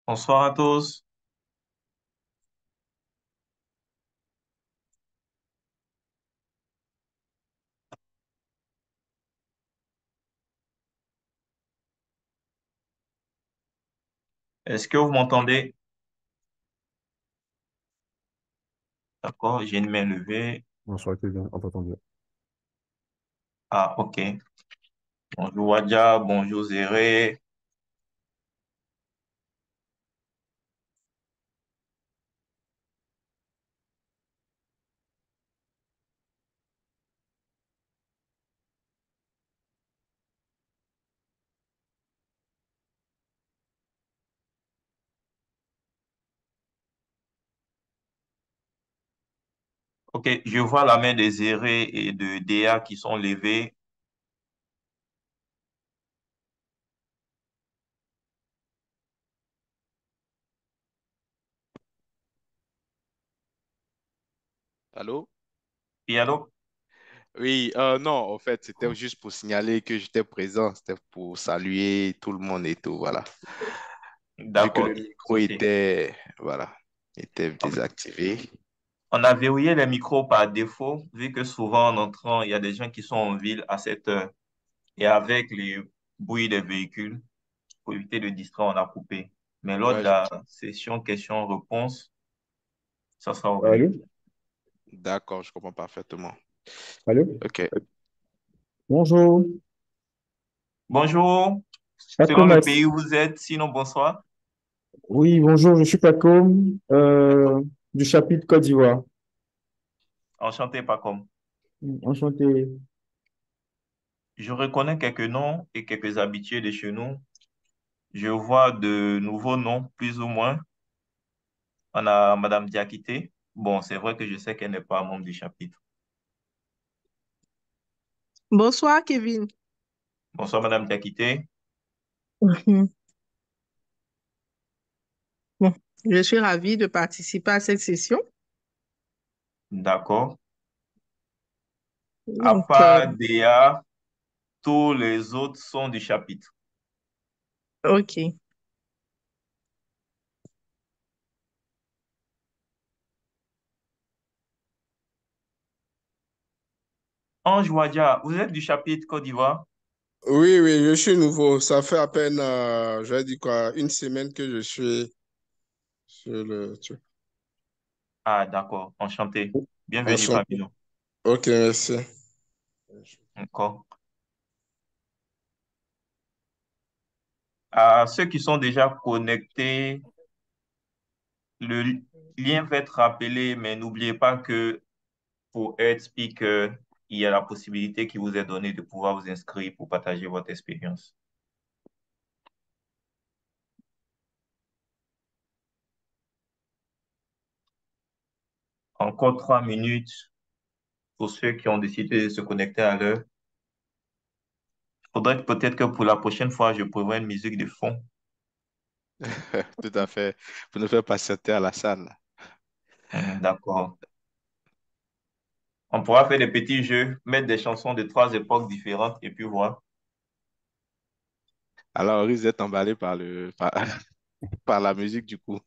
Bonsoir à tous. Est-ce que vous m'entendez? D'accord, j'ai une main levée. Bonsoir Kevin, on t'entend bien. Ah, ok. Bonjour Wadja, bonjour Zéré. Ok, je vois la main de Zéré et de Déa qui sont levées. Allô? Et alors? Oui, non, en fait, c'était juste pour signaler que j'étais présent, c'était pour saluer tout le monde et tout, voilà. Vu que D'accord, le il y a micro pas de souci. était, voilà, était En fait, désactivé. on a verrouillé les micros par défaut, vu que souvent en entrant, il y a des gens qui sont en ville à cette heure. Et avec les bruits des véhicules, pour éviter de distraire, on a coupé. Mais lors de Ouais, la session questions-réponses, ça sera ouvert. Allô? d'accord, je comprends parfaitement. Allô? Ok. Bonjour. Bonjour, selon Pacom, le pays où vous êtes, sinon bonsoir. oui, bonjour, je suis Pacom, D'accord. du chapitre Côte d'Ivoire. Enchanté, pas comme. Enchanté. Je reconnais quelques noms et quelques habitués de chez nous. Je vois de nouveaux noms, plus ou moins. On a Madame Diakité. Bon, c'est vrai que je sais qu'elle n'est pas membre du chapitre. Bonsoir, Kevin. Bonsoir, Madame Diakité. Mhm. Bon, je suis ravie de participer à cette session. D'accord. À Donc, part DA, tous les autres sont du chapitre. OK. Ange Wadja, vous êtes du chapitre Côte d'Ivoire? Oui, oui, je suis nouveau. Ça fait à peine, je vais dire quoi, une semaine que je suis sur le truc. Ah, d'accord. Enchanté. Bienvenue parmi Enchanté. nous. Ok, merci. D'accord. À ceux qui sont déjà connectés, le lien va être rappelé, mais n'oubliez pas que pour être speaker, il y a la possibilité qui vous est donnée de pouvoir vous inscrire pour partager votre expérience. Encore 3 minutes pour ceux qui ont décidé de se connecter à l'heure. Il faudrait que peut-être que pour la prochaine fois, je prévoie une musique de fond. Tout à fait. Pour nous faire patienter à la salle. D'accord. On pourra faire des petits jeux, mettre des chansons de 3 époques différentes et puis voir. Alors, on risque d'être emballé par la musique du coup.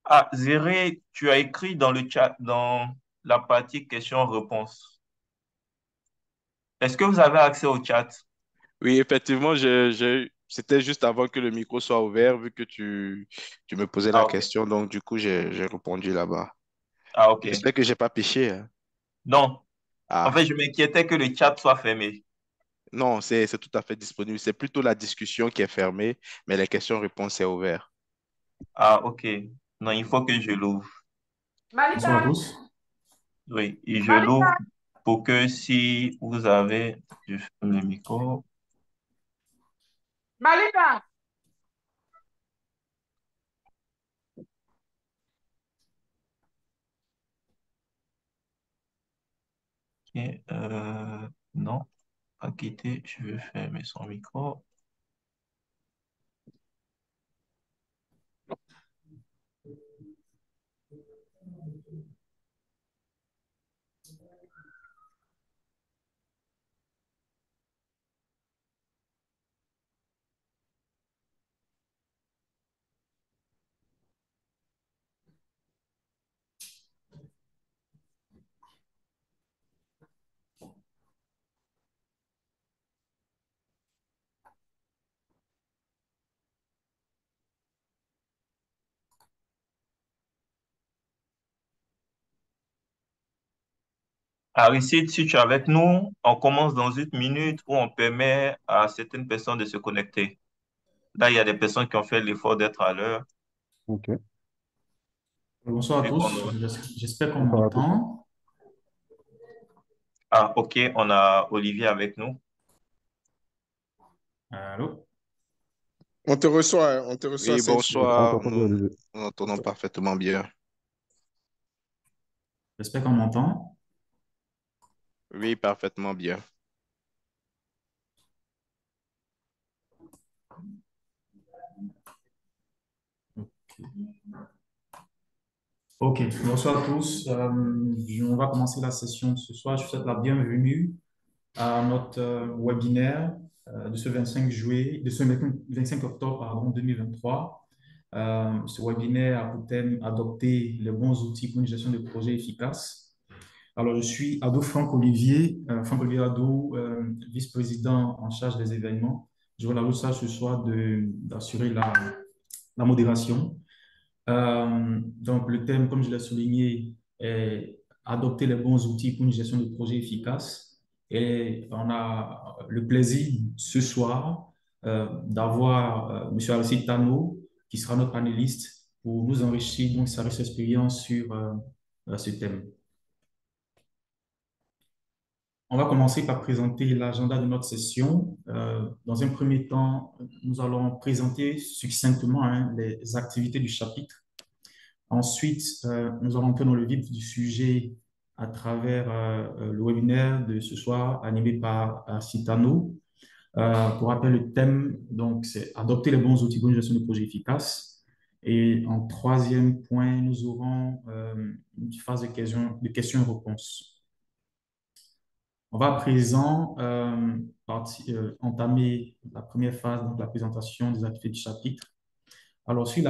Ah, Zéré, tu as écrit dans le chat, dans la partie questions-réponses. Est-ce que vous avez accès au chat? Oui, effectivement, c'était juste avant que le micro soit ouvert, vu que tu me posais Ah, la ok. question, donc du coup, j'ai répondu là-bas. Ah, ok. J'espère que j'ai pas piché, hein. Non. En Ah, fait, je m'inquiétais que le chat soit fermé. non, c'est tout à fait disponible. C'est plutôt la discussion qui est fermée, mais les questions-réponses est ouvert. Ah, ok. Non, il faut que je l'ouvre. Bonsoir à tous. Oui, et je l'ouvre pour que si vous avez... Je ferme le micro. Ok, non. pas quitter, je vais fermer son micro. Aristide, si tu es avec nous, on commence dans 1 minute où on permet à certaines personnes de se connecter. Là, il y a des personnes qui ont fait l'effort d'être à l'heure. Ok. Bonsoir à Vu qu'on tous, aura- j'espère qu'on Bonsoir à tous. m'entend. Ah, ok, on a Olivier avec nous. Allô? On te reçoit, Oui, Saint-Cyr. On bonsoir. t'entend bien, Nous Olivier. nous entendons parfaitement bien. J'espère qu'on m'entend. Oui, parfaitement bien. Ok, bonsoir à tous. On va commencer la session de ce soir. Je vous souhaite la bienvenue à notre webinaire de ce 25 juillet, de ce 25 octobre, pardon, 2023. Ce webinaire a pour thème adopter les bons outils pour une gestion de projet efficace. Alors, je suis Ado Franck Olivier Ado, vice-président en charge des événements. J'aurai la charge ce soir d'assurer la modération. Donc, le thème, comme je l'ai souligné, est adopter les bons outils pour une gestion de projet efficace. Et on a le plaisir ce soir d'avoir M. Alcide Tano, qui sera notre panéliste, pour nous enrichir donc sa riche expérience sur ce thème. On va commencer par présenter l'agenda de notre session. Dans un premier temps, nous allons présenter succinctement les activités du chapitre. Ensuite, nous allons entrer dans le vif du sujet à travers le webinaire de ce soir animé par Citano. Pour rappel, le thème, donc, c'est adopter les bons outils pour une gestion de projet efficace. Et en troisième point, nous aurons une phase de questions et réponses. On va à présent entamer la première phase, donc la présentation des activités du chapitre. Alors, sur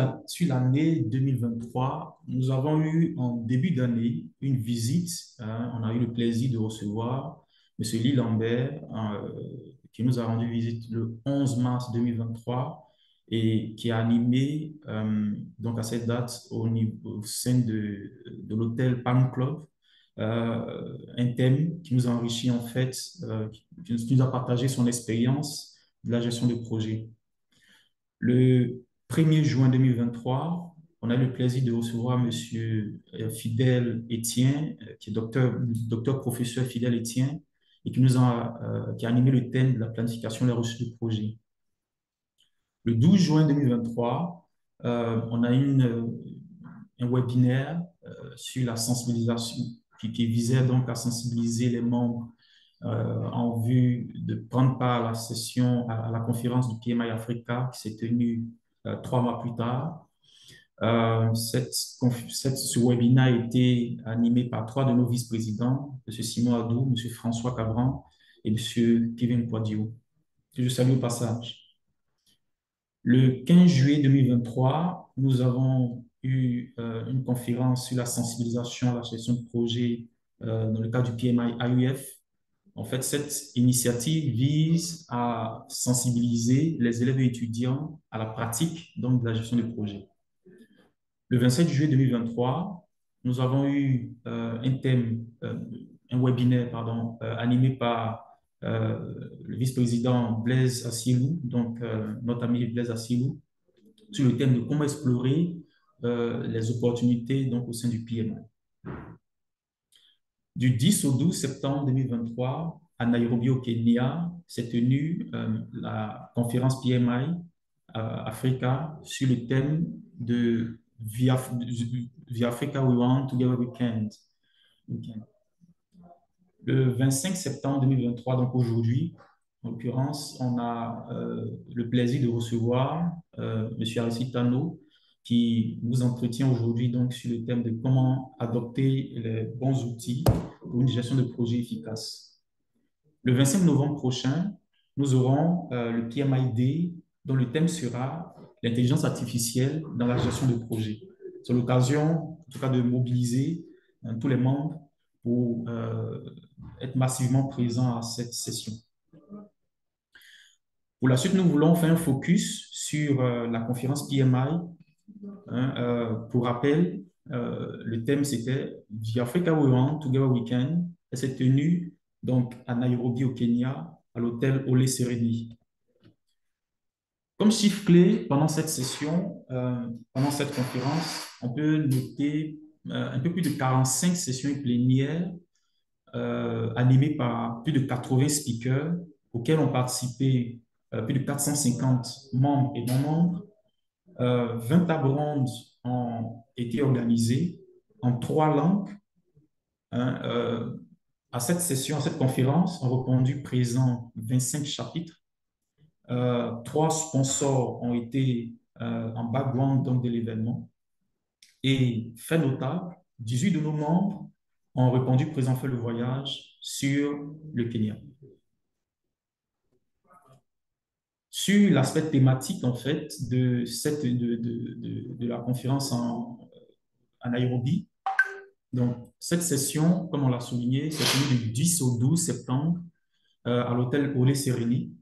l'année 2023, nous avons eu en début d'année une visite. On a eu le plaisir de recevoir M. Lee Lambert, qui nous a rendu visite le 11 mars 2023 et qui a animé, donc à cette date, au sein de l'hôtel Palm Club, un thème qui nous a enrichi en fait, qui nous a partagé son expérience de la gestion de projet. Le 1er juin 2023, on a eu le plaisir de recevoir M. Fidèle Etienne, qui est docteur professeur Fidèle Etienne, et qui a animé le thème de la planification des ressources de projet. Le 12 juin 2023, on a eu un webinaire sur la sensibilisation qui visait donc à sensibiliser les membres en vue de prendre part à la session, à la conférence du PMI Africa qui s'est tenue 3 mois plus tard. Ce webinaire a été animé par 3 de nos vice-présidents, M. Simon Adou, M. François Cabran et M. Kevin Poidio, que je salue au passage. Le 15 juillet 2023, nous avons eu une conférence sur la sensibilisation à la gestion de projet dans le cadre du PMI AUF. En fait, cette initiative vise à sensibiliser les élèves et étudiants à la pratique donc, de la gestion de projet. Le 27 juillet 2023, nous avons eu un webinaire animé par le vice-président Blaise Assilou, donc notre ami Blaise Assilou, sur le thème de comment explorer les opportunités donc, au sein du PMI. Du 10 au 12 septembre 2023, à Nairobi, au Kenya, s'est tenue la conférence PMI Africa sur le thème de The Africa We Want, Together We Can. Le 25 septembre 2023, donc aujourd'hui, en l'occurrence, on a le plaisir de recevoir M. Aristide Tano, qui nous entretient aujourd'hui donc sur le thème de comment adopter les bons outils pour une gestion de projet efficace. Le 25 novembre prochain, nous aurons le PMI Day, dont le thème sera l'intelligence artificielle dans la gestion de projet. C'est l'occasion, en tout cas, de mobiliser tous les membres pour être massivement présents à cette session. Pour la suite, nous voulons faire un focus sur la conférence PMI. Pour rappel, le thème c'était The Africa We Want Together We Can. Elle s'est tenue donc à Nairobi au Kenya, à l'hôtel Ole Sereni. Comme chiffre clé pendant cette session, pendant cette conférence, on peut noter un peu plus de 45 sessions plénières animées par plus de 80 speakers auxquels ont participé plus de 450 membres et non-membres. 20 tables rondes ont été organisées en 3 langues. À cette session, à cette conférence, ont répondu présents 25 chapitres. 3 sponsors ont été en background donc, de l'événement. Et fait notable, 18 de nos membres ont répondu présent fait le voyage sur le Kenya. Sur l'aspect thématique, en fait, de la conférence à Nairobi. Donc, cette session, comme on l'a souligné, c'est tenue du 10 au 12 septembre à l'hôtel Ole Sereni.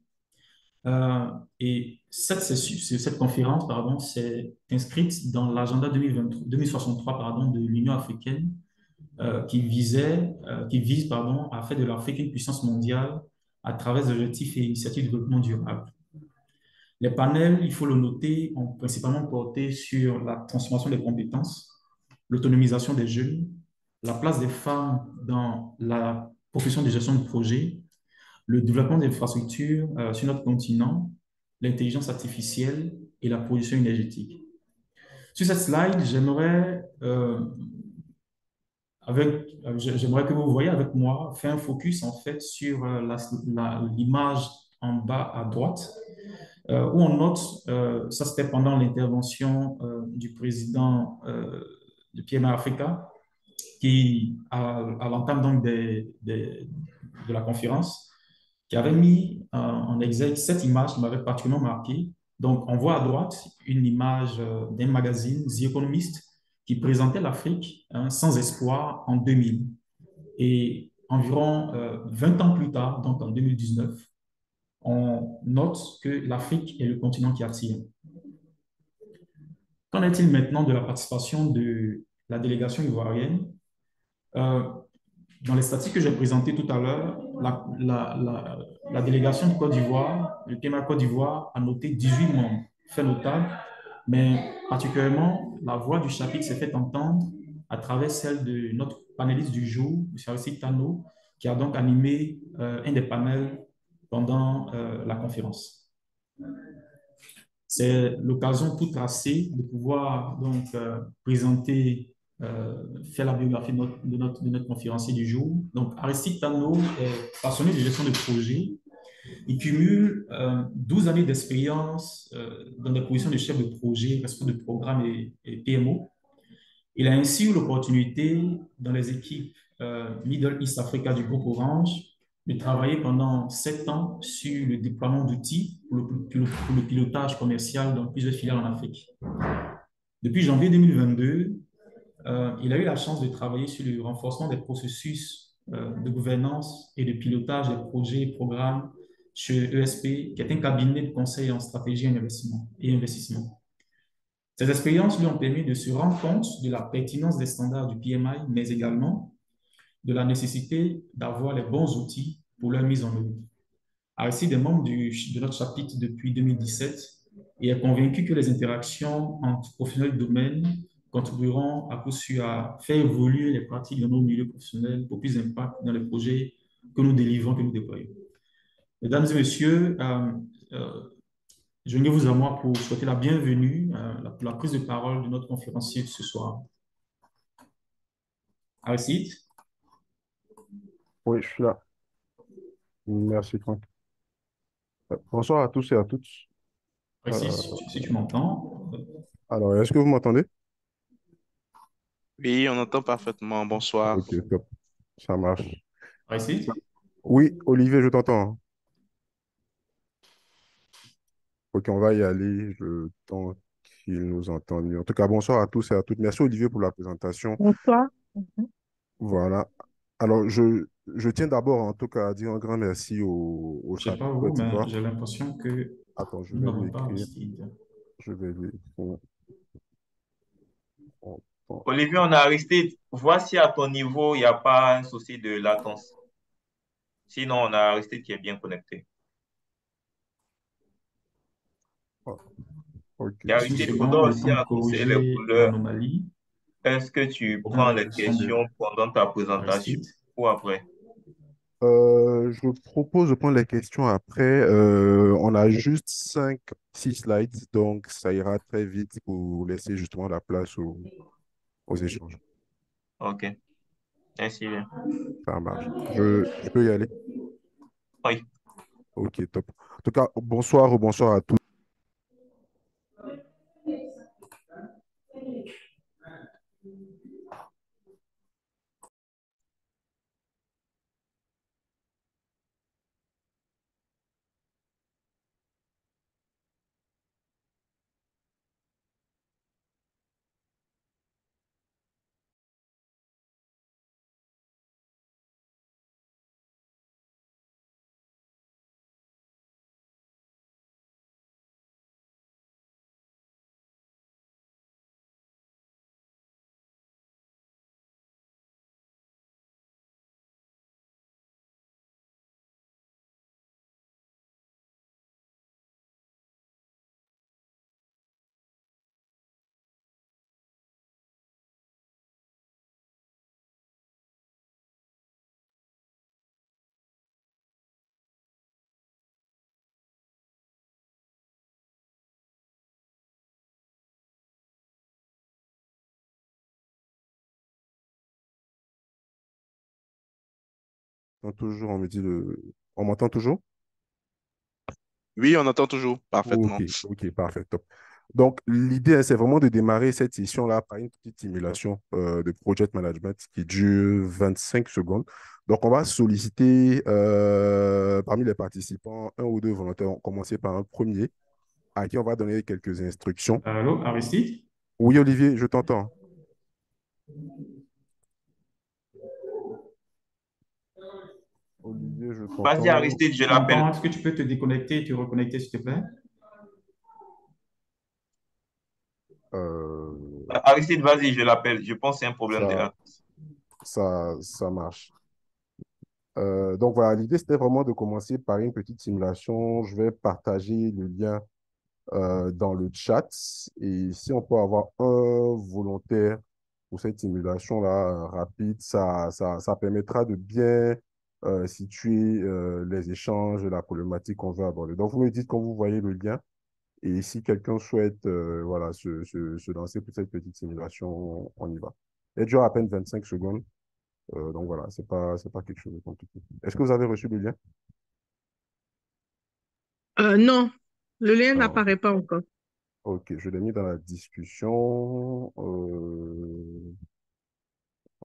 Et cette conférence, pardon, s'est inscrite dans l'agenda 2063 pardon, de l'Union africaine qui vise à faire de l'Afrique une puissance mondiale à travers des objectifs et initiatives de développement durable. Les panels, il faut le noter, ont principalement porté sur la transformation des compétences, l'autonomisation des jeunes, la place des femmes dans la profession de gestion de projet, le développement d'infrastructures sur notre continent, l'intelligence artificielle et la production énergétique. Sur cette slide, j'aimerais que vous voyez avec moi faire un focus en fait sur l'image en bas à droite, où on note, ça c'était pendant l'intervention du président de PMI Africa, qui, à l'entame donc de la conférence, qui avait mis en exergue cette image qui m'avait particulièrement marqué. Donc, on voit à droite une image d'un magazine, The Economist, qui présentait l'Afrique sans espoir en 2000. Et environ 20 ans plus tard, donc en 2019, on note que l'Afrique est le continent qui attire. Qu'en est-il maintenant de la participation de la délégation ivoirienne? Dans les statistiques que j'ai présentées tout à l'heure, la délégation de Côte d'Ivoire, le PMI Côte d'Ivoire, a noté 18 membres, fait notable, mais particulièrement, la voix du chapitre s'est fait entendre à travers celle de notre panéliste du jour, M. Aristide Tano, qui a donc animé un des panels pendant la conférence. C'est l'occasion tout tracée de pouvoir donc présenter, faire la biographie de notre conférencier du jour. Donc, Aristide Tano est passionné de gestion de projet. Il cumule 12 années d'expérience dans des positions de chef de projet, responsable de programme et PMO. Il a ainsi eu l'opportunité dans les équipes Middle East Africa du groupe Orange de travailler pendant 7 ans sur le déploiement d'outils pour le pilotage commercial dans plusieurs filiales en Afrique. Depuis janvier 2022, il a eu la chance de travailler sur le renforcement des processus de gouvernance et de pilotage des projets et programmes chez ESP, qui est un cabinet de conseil en stratégie et investissement. Ces expériences lui ont permis de se rendre compte de la pertinence des standards du PMI, mais également de la nécessité d'avoir les bons outils pour leur mise en œuvre. Aristide est membre de notre chapitre depuis 2017 et est convaincu que les interactions entre professionnels de domaine contribueront à coup sûr à faire évoluer les pratiques dans nos milieux professionnels pour plus d'impact dans les projets que nous délivrons, que nous déployons. Mesdames et messieurs, joignez-vous à moi pour souhaiter la bienvenue pour la prise de parole de notre conférencier ce soir. Aristide. Oui, je suis là. Merci, Franck. Bonsoir à tous et à toutes. Ici, Euh, si tu m'entends, alors, est-ce que vous m'entendez? Oui, on entend parfaitement. Bonsoir. Ok, top. Ça marche. ici. Oui, Olivier, je t'entends, hein. Ok, on va y aller le temps qu'il nous entende. En tout cas, bonsoir à tous et à toutes. Merci, Olivier, pour la présentation. Bonsoir. Voilà. Alors, je tiens d'abord, en tout cas, à dire un grand merci au Je ne sais pas chapitre où, Côte mais d'Ivoire. j'ai l'impression que Attends, je nous vais n'avons lui pas écrire. Aristide. Je vais lui écrire. Bon, bon. Olivier, on a Aristide. Voici à ton niveau, il n'y a pas un souci de latence. Sinon, on a Aristide qui est bien connecté. Ah, ok. Et Juste une Aristide, il faudra seconde, le aussi temps de annoncer les corriger couleurs. l'anomalie, Est-ce que tu problème prends les d'accession de Ok. questions pendant ta présentation Aristide. ou après? Je propose de prendre les questions après. On a juste 5, 6 slides, donc ça ira très vite pour laisser justement la place aux échanges. OK. Merci bien. Ça marche. Je peux y aller? Oui. Ok, top. En tout cas, bonsoir ou bonsoir à tous. Toujours, on me dit le... On m'entend toujours? Oui, on entend toujours Ok, parfaitement. ok, parfait, top. Donc, l'idée, hein, c'est vraiment de démarrer cette session-là par une petite simulation de project management qui dure 25 secondes. Donc, on va solliciter parmi les participants un ou deux volontaires. On va commencer par un premier à qui on va donner quelques instructions. Allô, Aristide? Oui, Olivier, je t'entends. Olivier, je Vas-y, t'entends. Aristide, je Tu l'appelle. m'entends? Est-ce que tu peux te déconnecter et te reconnecter, s'il te plaît? Euh, Aristide, vas-y, je l'appelle. Je pense que c'est un problème de ça, latence. ça marche. Donc voilà, l'idée c'était vraiment de commencer par une petite simulation. Je vais partager le lien dans le chat et si on peut avoir un volontaire pour cette simulation-là rapide, ça permettra de bien situer les échanges et la problématique qu'on veut aborder. Donc vous me dites quand vous voyez le lien et si quelqu'un souhaite voilà, se lancer pour cette petite simulation, on y va. Elle dure à peine 25 secondes. Donc voilà, c'est pas quelque chose de compliqué. Est-ce que vous avez reçu le lien? Non, le lien Ah, n'apparaît pas encore. ok, je l'ai mis dans la discussion.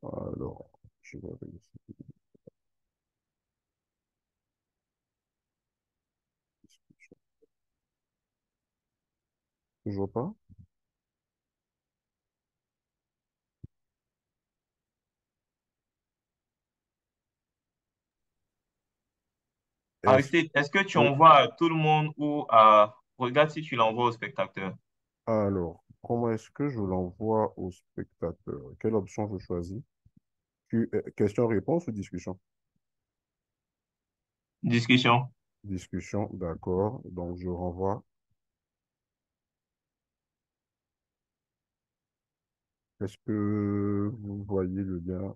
Alors, je vais vérifier. Toujours pas? Est-ce... Aristide, est-ce que tu Oui. envoies à tout le monde ou à... Regarde si tu l'envoies au spectateur. Alors, comment est-ce que je l'envoie au spectateur? Quelle option je choisis? Question-réponse ou discussion? Discussion. Discussion, d'accord. Donc, je renvoie. Est-ce que vous voyez le lien?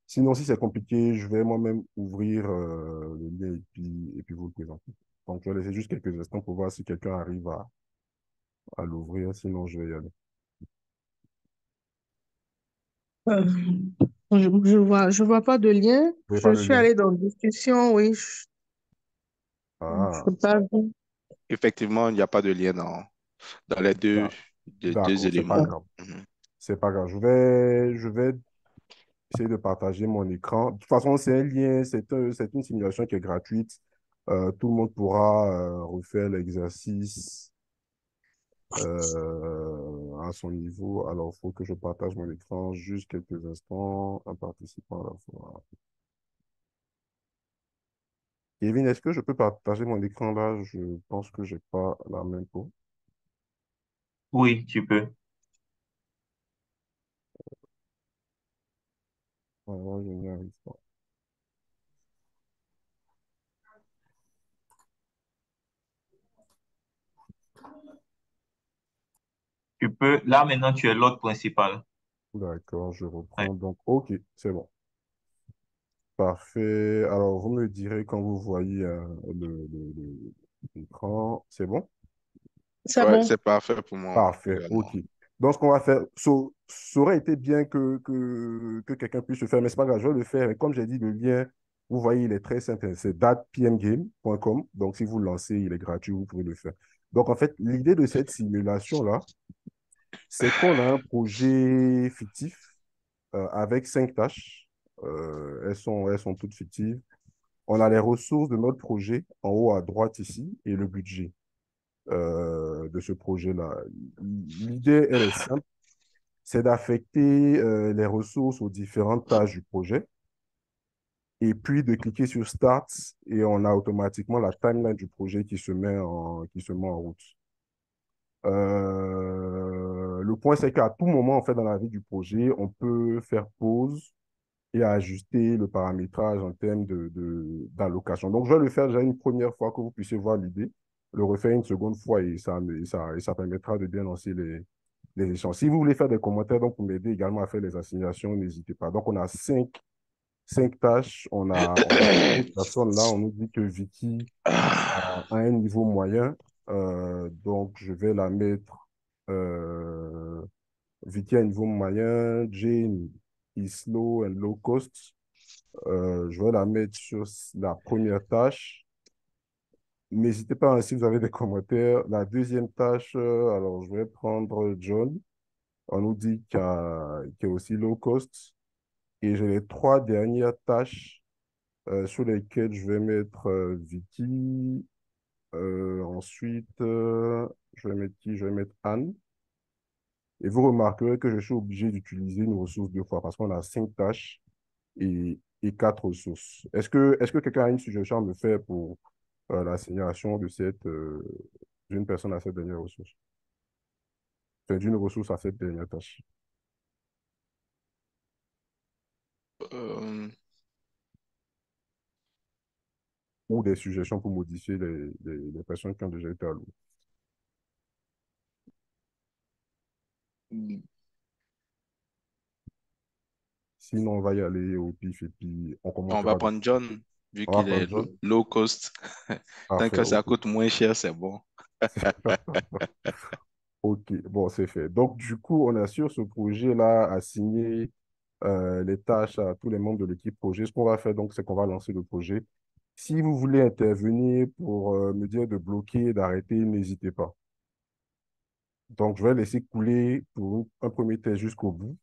Sinon, si c'est compliqué, je vais moi-même ouvrir le lien et puis vous le présenter. Donc, je vais laisser juste quelques instants pour voir si quelqu'un arrive à l'ouvrir. Sinon, je vais y aller. Euh, Je vois pas de lien. Vous voyez pas Je le suis lien? allée dans discussion, oui. Je Ah, sais pas vu. Effectivement, il n'y a pas de lien dans les d'a- deux d'accord, c'est pas éléments. grave. Mhm. C'est pas grave. Je vais essayer de partager mon écran. De toute façon, c'est un lien, c'est une simulation qui est gratuite. Tout le monde pourra refaire l'exercice à son niveau. Alors, il faut que je partage mon écran juste quelques instants, un participant à la fois. Kevin, est-ce que je peux partager mon écran là? Je pense que j'ai pas la même peau. Oui, tu peux. Alors, je n'y arrive pas. Tu peux. Là, maintenant, tu es l'hôte principal. D'accord, je Ouais. reprends. Donc, OK, c'est bon. Parfait. Alors, vous me direz quand vous voyez l'écran. C'est bon? C'est Ouais, bon. c'est parfait pour moi Parfait, également. OK. Donc, ce qu'on va faire, ça aurait été bien que quelqu'un puisse le faire, mais c'est pas grave, je vais le faire. Et comme j'ai dit, le lien, vous voyez, il est très simple. C'est datepmgame.com. Donc, si vous le lancez, il est gratuit, vous pouvez le faire. Donc, en fait, l'idée de cette simulation-là, c'est qu'on a un projet fictif avec 5 tâches. Elles sont toutes fictives. On a les ressources de notre projet en haut à droite ici et le budget de ce projet-là. L'idée, elle est simple, c'est d'affecter les ressources aux différentes tâches du projet et puis de cliquer sur Start et on a automatiquement la timeline du projet qui se met en route. Le point, c'est qu'à tout moment, en fait, dans la vie du projet, on peut faire pause et ajuster le paramétrage en termes d'allocation. Donc, je vais le faire déjà une première fois que vous puissiez voir l'idée, le refaire une seconde fois et ça permettra de bien lancer les échanges. Si vous voulez faire des commentaires, donc pour m'aider également à faire les assignations, n'hésitez pas. Donc, on a cinq tâches. On a cinq personnes là. On nous dit que Vicky a un niveau moyen. Donc, je vais la mettre. euh, Vicky a un niveau moyen. Jane is slow and low cost. Je vais la mettre sur la première tâche. N'hésitez pas, hein, si vous avez des commentaires. La deuxième tâche, alors je vais prendre John. On nous dit qu'il y a aussi low cost. Et j'ai les trois dernières tâches sur lesquelles je vais mettre Vicky. Ensuite, je vais mettre qui? Je vais mettre Anne. Et vous remarquerez que je suis obligé d'utiliser une ressource deux fois parce qu'on a 5 tâches et 4 ressources. Est-ce que quelqu'un a une suggestion à me faire pour l'assignation d'une personne à cette dernière ressource? Enfin, d'une ressource à cette dernière tâche. Euh, Ou des suggestions pour modifier les personnes qui ont déjà été allouées. Sinon, on va y aller au pif et puis on on va commentera prendre dessus. John, vu On va qu'il est prendre John. low cost. Tant Parfait, que ça OK. coûte moins cher, c'est bon. OK, bon, c'est fait. Donc, du coup, on a sur ce projet-là assigné les tâches à tous les membres de l'équipe projet. Ce qu'on va faire, donc, c'est qu'on va lancer le projet. Si vous voulez intervenir pour me dire de bloquer, d'arrêter, n'hésitez pas. Donc, je vais laisser couler pour un premier test jusqu'au bout.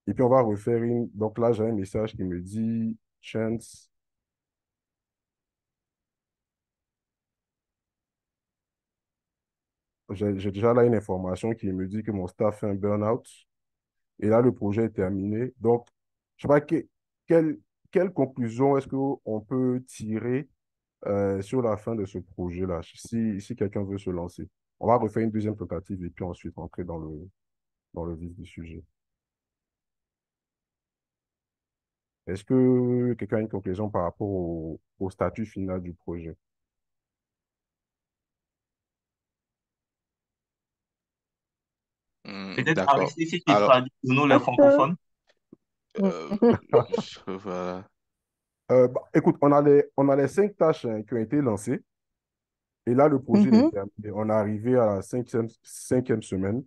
Et puis, on va refaire une. Donc, là, j'ai un message qui me dit Chance. J'ai déjà là une information qui me dit que mon staff fait un burn-out. Et là, le projet est terminé. Donc, je ne sais pas quelle, quelle conclusion est-ce qu'on peut tirer sur la fin de ce projet-là, si quelqu'un veut se lancer. On va refaire une deuxième tentative et puis ensuite entrer dans le vif du sujet. Est-ce que quelqu'un a une conclusion par rapport au statut final du projet? Peut-être, D'accord. Aristide, si tu Alors, traduis pour nous les Est-ce que- francophones. euh, Mhm. voilà. Écoute, on a les 5 tâches hein, qui ont été lancées. Et là, le projet il est Mhm. terminé. On est arrivé à la cinquième semaine.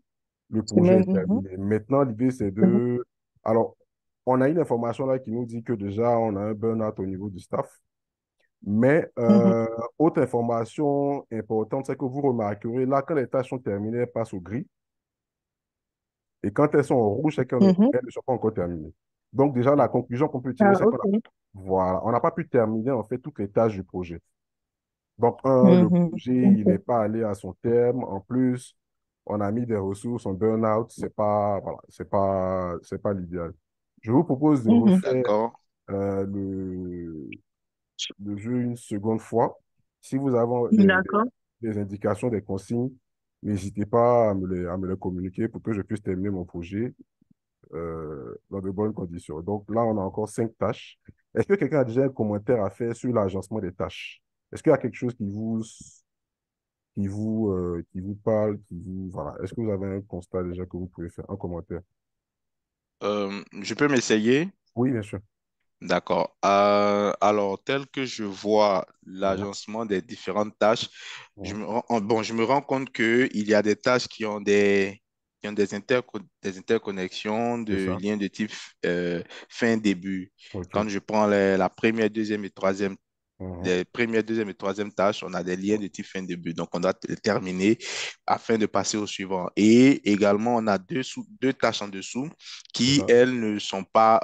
Le projet Semaine. est Mhm. terminé. Maintenant, l'idée, c'est Mhm. de... Alors, on a une information là qui nous dit que déjà, on a un burn-out au niveau du staff. Mais Mhm. autre information importante, c'est que vous remarquerez, là, quand les tâches sont terminées, elles passent au gris. Et quand elles sont en rouge, c'est qu'elles Mhm. ne sont pas encore terminées. Donc déjà, la conclusion qu'on peut tirer, Ah, c'est qu'on a, ok. voilà, on n'a pas pu terminer en fait toutes les tâches du projet. Donc, le Mhm. projet, il n'est Ok. pas allé à son terme. En plus, on a mis des ressources en burn-out. Voilà, c'est pas l'idéal. Je vous propose de Mhm. refaire D'accord. euh, le, le jeu une seconde fois. Si vous avez D'accord. des indications, des consignes, n'hésitez pas à me les communiquer pour que je puisse terminer mon projet dans de bonnes conditions. Donc là, on a encore 5 tâches. Est-ce que quelqu'un a déjà un commentaire à faire sur l'agencement des tâches? Est-ce qu'il y a quelque chose qui vous parle, voilà. Est-ce que vous avez un constat déjà que vous pouvez faire, un commentaire? Je peux m'essayer? Oui, bien sûr. D'accord. Alors, tel que je vois Mhm, l'agencement des différentes tâches, mhm. je me rends compte qu'il y a des tâches qui ont des interconnexions C'est de ça. liens de type fin-début. OK. Quand je prends la première, deuxième et troisième Mhm. les premières, deuxième et troisième tâches, on a des liens de type fin de but. Donc, on doit terminer afin de passer au suivant. Et également, on a deux tâches en dessous C'est qui, ça. elles, ne sont pas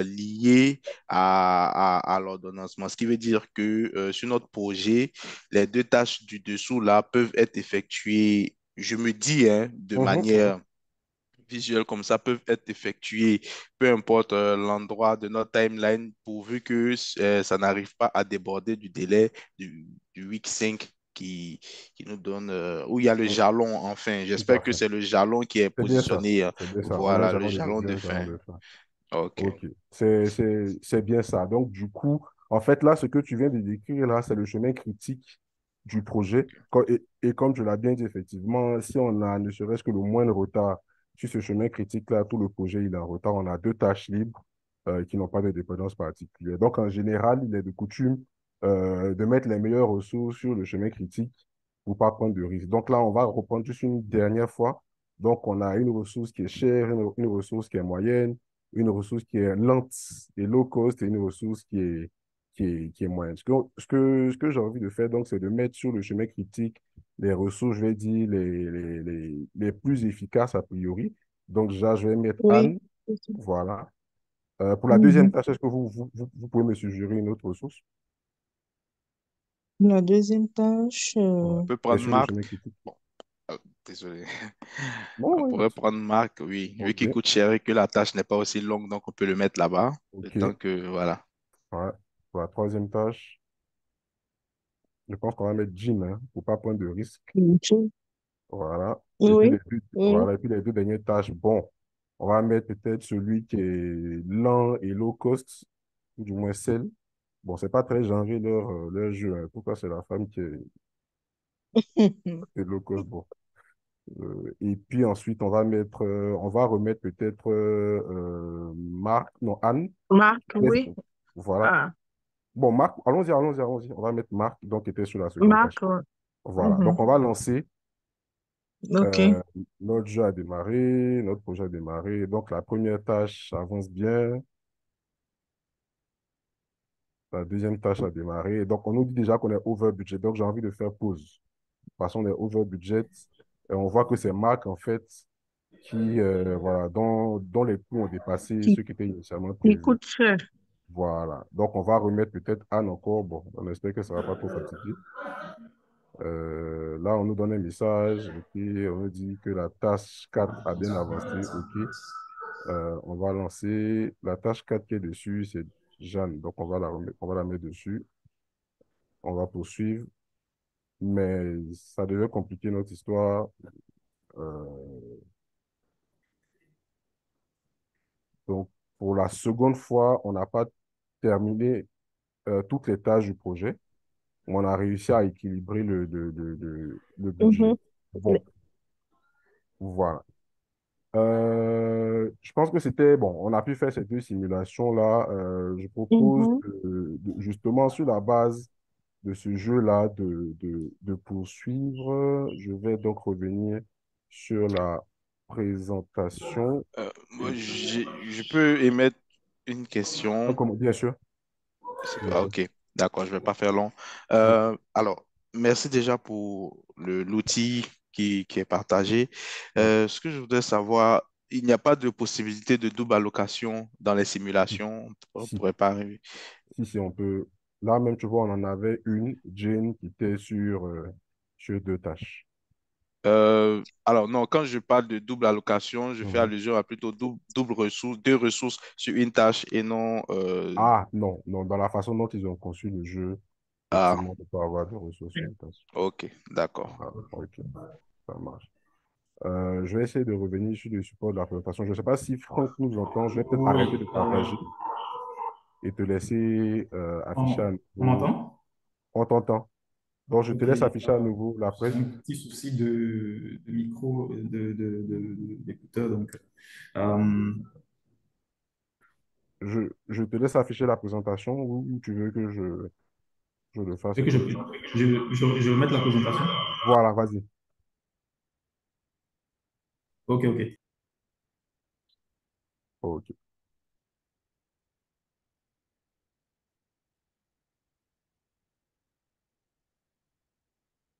liées à l'ordonnancement. Ce qui veut dire que sur notre projet, les deux tâches du dessous, là, peuvent être effectuées, je me dis, hein, de Mhm, mhm. manière visuels comme ça peuvent être effectués, peu importe l'endroit de notre timeline, pourvu que ça n'arrive pas à déborder du délai du week 5 qui nous donne, où il y a le Mhm. jalon, enfin. Tout J'espère à que fait. c'est le jalon qui est C'est bien ça. positionné, C'est bien ça. On a un voilà, le jalon de jalon début, de un jalon fin. de fin. OK. Ok, c'est bien ça. Donc, du coup, en fait, là, ce que tu viens de décrire, là, c'est le chemin critique du projet. Et comme tu l'as bien dit, effectivement, si on a ne serait-ce que le moindre retard sur ce chemin critique-là, tout le projet, il est en retard. On a 2 tâches libres qui n'ont pas de dépendance particulière. Donc, en général, il est de coutume de mettre les meilleures ressources sur le chemin critique pour pas prendre de risques. Donc là, on va reprendre juste une dernière fois. Donc, on a une ressource qui est chère, une ressource qui est moyenne, une ressource qui est lente et low cost et une ressource qui est moyenne. Ce que j'ai envie de faire, donc, c'est de mettre sur le chemin critique les ressources, je vais dire, les plus efficaces a priori. Donc, déjà, je vais mettre Oui. Anne. Voilà. Pour la deuxième Mhm. tâche, est-ce que vous pouvez me suggérer une autre ressource? La deuxième tâche, On peut C'est prendre sur le Marc. chemin critique. Bon, désolé. Bon, On oui, pourrait prendre Marc, oui, vu qu'il ok. coûte cher et que la tâche n'est pas aussi longue, donc on peut le mettre là-bas, le Ok. temps que, voilà. Ouais. Pour la troisième tâche, je pense qu'on va mettre Jean, hein, pour pas prendre de risques. ok. Voilà. Et puis Oui, oui. voilà. Et puis les deux dernières tâches, bon, on va mettre peut-être celui qui est lent et low cost, ou du moins celle. Bon, c'est pas très genré leur jeu, hein. Pourquoi c'est la femme qui est low cost? Bon. Et puis ensuite, on va remettre peut-être Marc, non, Anne. Marc, oui. Voilà. Ah, Bon, Marc, allons-y. On va mettre Marc, donc, qui était sur la seconde tâche. Marc, ouais. Voilà. Mhm. Donc, on va lancer. Ok. Euh, notre jeu a démarré, notre projet a démarré. Donc, la première tâche avance bien. La deuxième tâche a démarré. Donc, on nous dit déjà qu'on est over budget. Donc, j'ai envie de faire pause. Parce qu'on est over budget. Et on voit que c'est Marc, en fait, voilà, dont les coûts ont dépassé Qui, ce qui était initialement qui prévu. coûte cher. Voilà. Donc, on va remettre peut-être Anne encore. Bon, on espère que ça ne va pas trop fatiguer. Là, on nous donne un message. OK. On nous dit que la tâche 4 a bien avancé. OK. On va lancer la tâche 4 qui est dessus, c'est Jeanne. Donc, on va la mettre dessus. On va poursuivre. Mais ça devait compliquer notre histoire. Euh, donc, pour la seconde fois, on n'a pas terminé toutes les tâches du projet. On a réussi à équilibrer le budget. Mhm. Bon, voilà. Je pense que c'était bon. On a pu faire ces 2 simulations-là. Je propose Mhm. justement sur la base de ce jeu-là de poursuivre. Je vais donc revenir sur la présentation. Moi, Et, je peux émettre une question. Bien sûr. Bien Ah, sûr. ok, d'accord, je ne vais pas faire long. Oui. Alors, merci déjà pour l'outil qui est partagé. Ouais. Ce que je voudrais savoir, il n'y a pas de possibilité de double allocation dans les Si, simulations. On ne si, pourrait pas arriver. si, on peut. Là même, tu vois, on en avait une, Jane, qui était sur deux tâches. Alors non, quand je parle de double allocation, je fais Mhm. allusion à plutôt double ressource, deux ressources sur une tâche et non Ah, non, non, dans la façon dont ils ont conçu le jeu, ah, effectivement, on peut avoir des ressources sur une tâche. ok, d'accord. Ah, ok, ça marche. Je vais essayer de revenir sur le support de la présentation. Je ne sais pas si Franck nous entend. Je vais peut-être Oui, arrêter de partager et te laisser afficher à on nouveau. m'entend? On t'entend. Donc, je te Ok. laisse afficher à nouveau la J'ai presse. un petit souci de micro, d'écouteur. Donc, euh, Je te laisse afficher la présentation ou tu veux que je le fasse dès que tout de suite. je vais mettre la présentation. Voilà, vas-y. Ok, ok. Ok,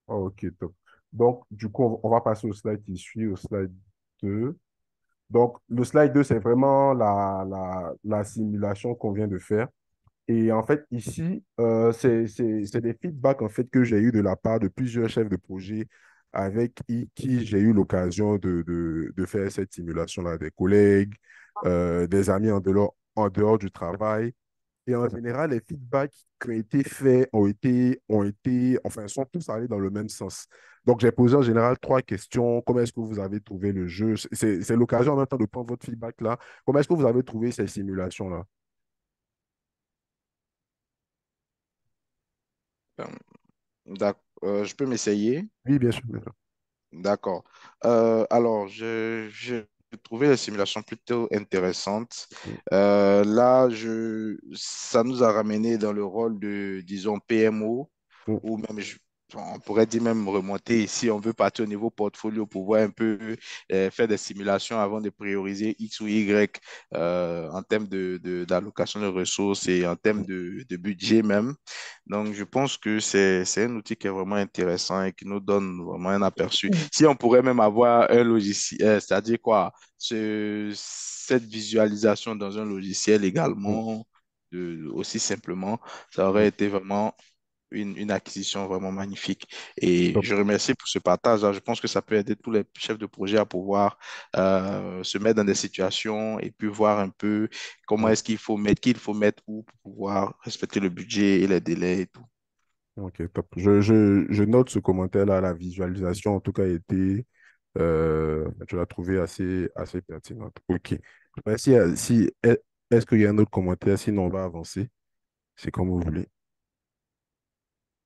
ok, top. Donc, du coup, on va passer au slide qui suit, au slide 2. Donc, le slide 2, c'est vraiment la simulation qu'on vient de faire. Et en fait, ici, c'est des feedbacks en fait, que j'ai eu de la part de plusieurs chefs de projet avec qui j'ai eu l'occasion de faire cette simulation-là, des collègues, des amis en dehors du travail. Et en général, les feedbacks qui ont été faits enfin, sont tous allés dans le même sens. Donc, j'ai posé en général trois questions. Comment est-ce que vous avez trouvé le jeu? C'est l'occasion en même temps de prendre votre feedback là. Comment est-ce que vous avez trouvé ces simulations-là? Euh, je peux m'essayer. Oui, bien sûr, bien sûr. D'accord. Alors, j'ai trouvé la simulation plutôt intéressante. Là, ça nous a ramené dans le rôle de, disons, PMO, Mm, ou même, on pourrait dire même remonter ici, on veut partir au niveau portfolio pour voir un peu, faire des simulations avant de prioriser X ou Y en termes d'allocation de ressources et en termes de budget même. Donc, je pense que c'est un outil qui est vraiment intéressant et qui nous donne vraiment un aperçu. Si on pourrait même avoir un logiciel, c'est-à-dire quoi, cette visualisation dans un logiciel mm, également, aussi simplement, ça aurait mm. été vraiment une acquisition vraiment magnifique. Et Top. je remercie pour ce partage, hein. Je pense que ça peut aider tous les chefs de projet à pouvoir se mettre dans des situations et puis voir un peu comment Mm. est-ce qu'il faut mettre où pour pouvoir respecter le budget et les délais et tout. Ok, top. Je note ce commentaire-là, la visualisation en tout cas a été, je l'ai trouvé assez pertinente. Ok. Ben, est-ce qu'il y a un autre commentaire? Sinon, on va avancer. C'est comme vous voulez.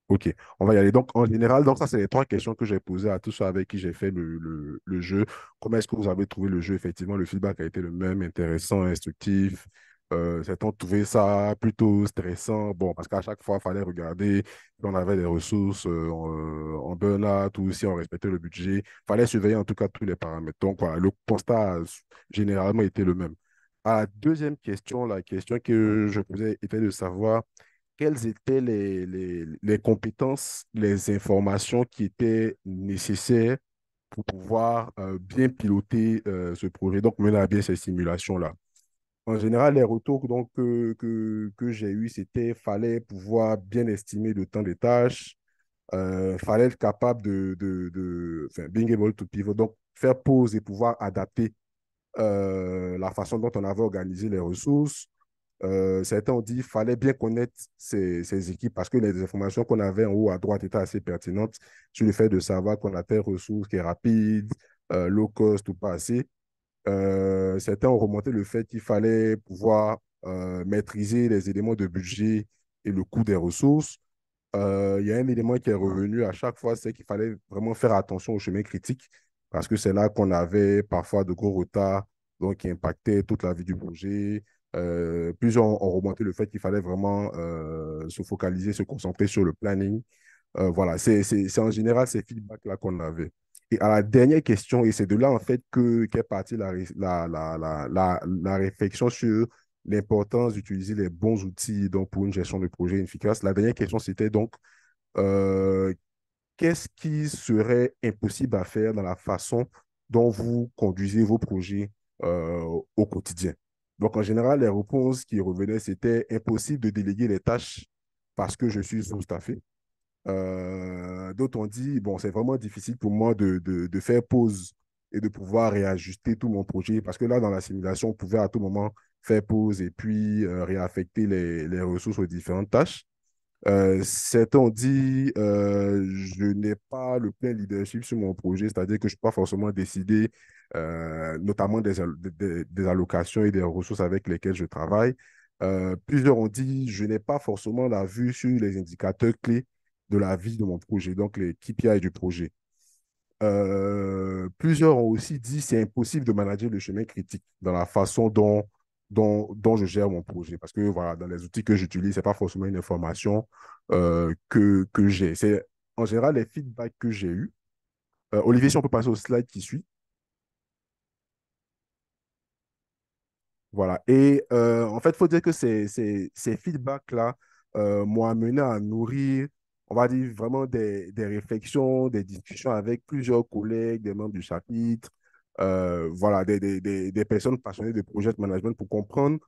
Ok, on va y aller. Donc, en général, donc ça, c'est les trois questions que j'ai posées à tous ceux avec qui j'ai fait le jeu. Comment est-ce que vous avez trouvé le jeu? Effectivement, le feedback a été le même, intéressant, instructif. Certains trouvé ça plutôt stressant. Bon, parce qu'à chaque fois, il fallait regarder si on avait des ressources en burn-out ou si on respectait le budget. Il fallait surveiller en tout cas tous les paramètres. Donc, voilà, le constat a généralement été le même. À la deuxième question, la question que je posais était de savoir quelles étaient les compétences, les informations qui étaient nécessaires pour pouvoir bien piloter ce projet, donc mener à bien ces simulations-là. En général, les retours donc, que j'ai eus, c'était fallait pouvoir bien estimer le temps des tâches, fallait être capable enfin, being able to pivot, donc faire pause et pouvoir adapter la façon dont on avait organisé les ressources. Certains ont dit qu'il fallait bien connaître ces équipes parce que les informations qu'on avait en haut à droite étaient assez pertinentes sur le fait de savoir qu'on a telle ressource qui est rapide, low cost ou pas assez. Certains ont remonté le fait qu'il fallait pouvoir maîtriser les éléments de budget et le coût des ressources. Il y a un élément qui est revenu à chaque fois, c'est qu'il fallait vraiment faire attention au chemin critique parce que c'est là qu'on avait parfois de gros retards donc qui impactaient toute la vie du projet. Plusieurs ont remonté le fait qu'il fallait vraiment se focaliser, se concentrer sur le planning. Voilà, c'est en général ces feedbacks-là qu'on avait. Et à la dernière question, et c'est de là en fait qu'est partie la réflexion sur l'importance d'utiliser les bons outils donc, pour une gestion de projet efficace. La dernière question, c'était donc, euh, qu'est-ce qui serait impossible à faire dans la façon dont vous conduisez vos projets au quotidien? Donc, en général, les réponses qui revenaient, c'était impossible de déléguer les tâches parce que je suis sous-staffé. D'autres ont dit, bon, c'est vraiment difficile pour moi de faire pause et de pouvoir réajuster tout mon projet parce que là, dans la simulation, on pouvait à tout moment faire pause et puis réaffecter les ressources aux différentes tâches. Certains ont dit, je n'ai pas le plein leadership sur mon projet, c'est-à-dire que je ne peux pas forcément décider, notamment des allocations et des ressources avec lesquelles je travaille. Plusieurs ont dit, je n'ai pas forcément la vue sur les indicateurs clés de la vie de mon projet, donc les KPI du projet. Plusieurs ont aussi dit c'est impossible de manager le chemin critique dans la façon dont je gère mon projet. Parce que voilà, dans les outils que j'utilise, ce n'est pas forcément une information que j'ai. C'est en général les feedbacks que j'ai eus. Olivier, si on peut passer au slide qui suit. Voilà. Et en fait, il faut dire que ces feedbacks-là m'ont amené à nourrir, on va dire, vraiment des réflexions, des discussions avec plusieurs collègues, des membres du chapitre, voilà, des personnes passionnées de project management pour comprendre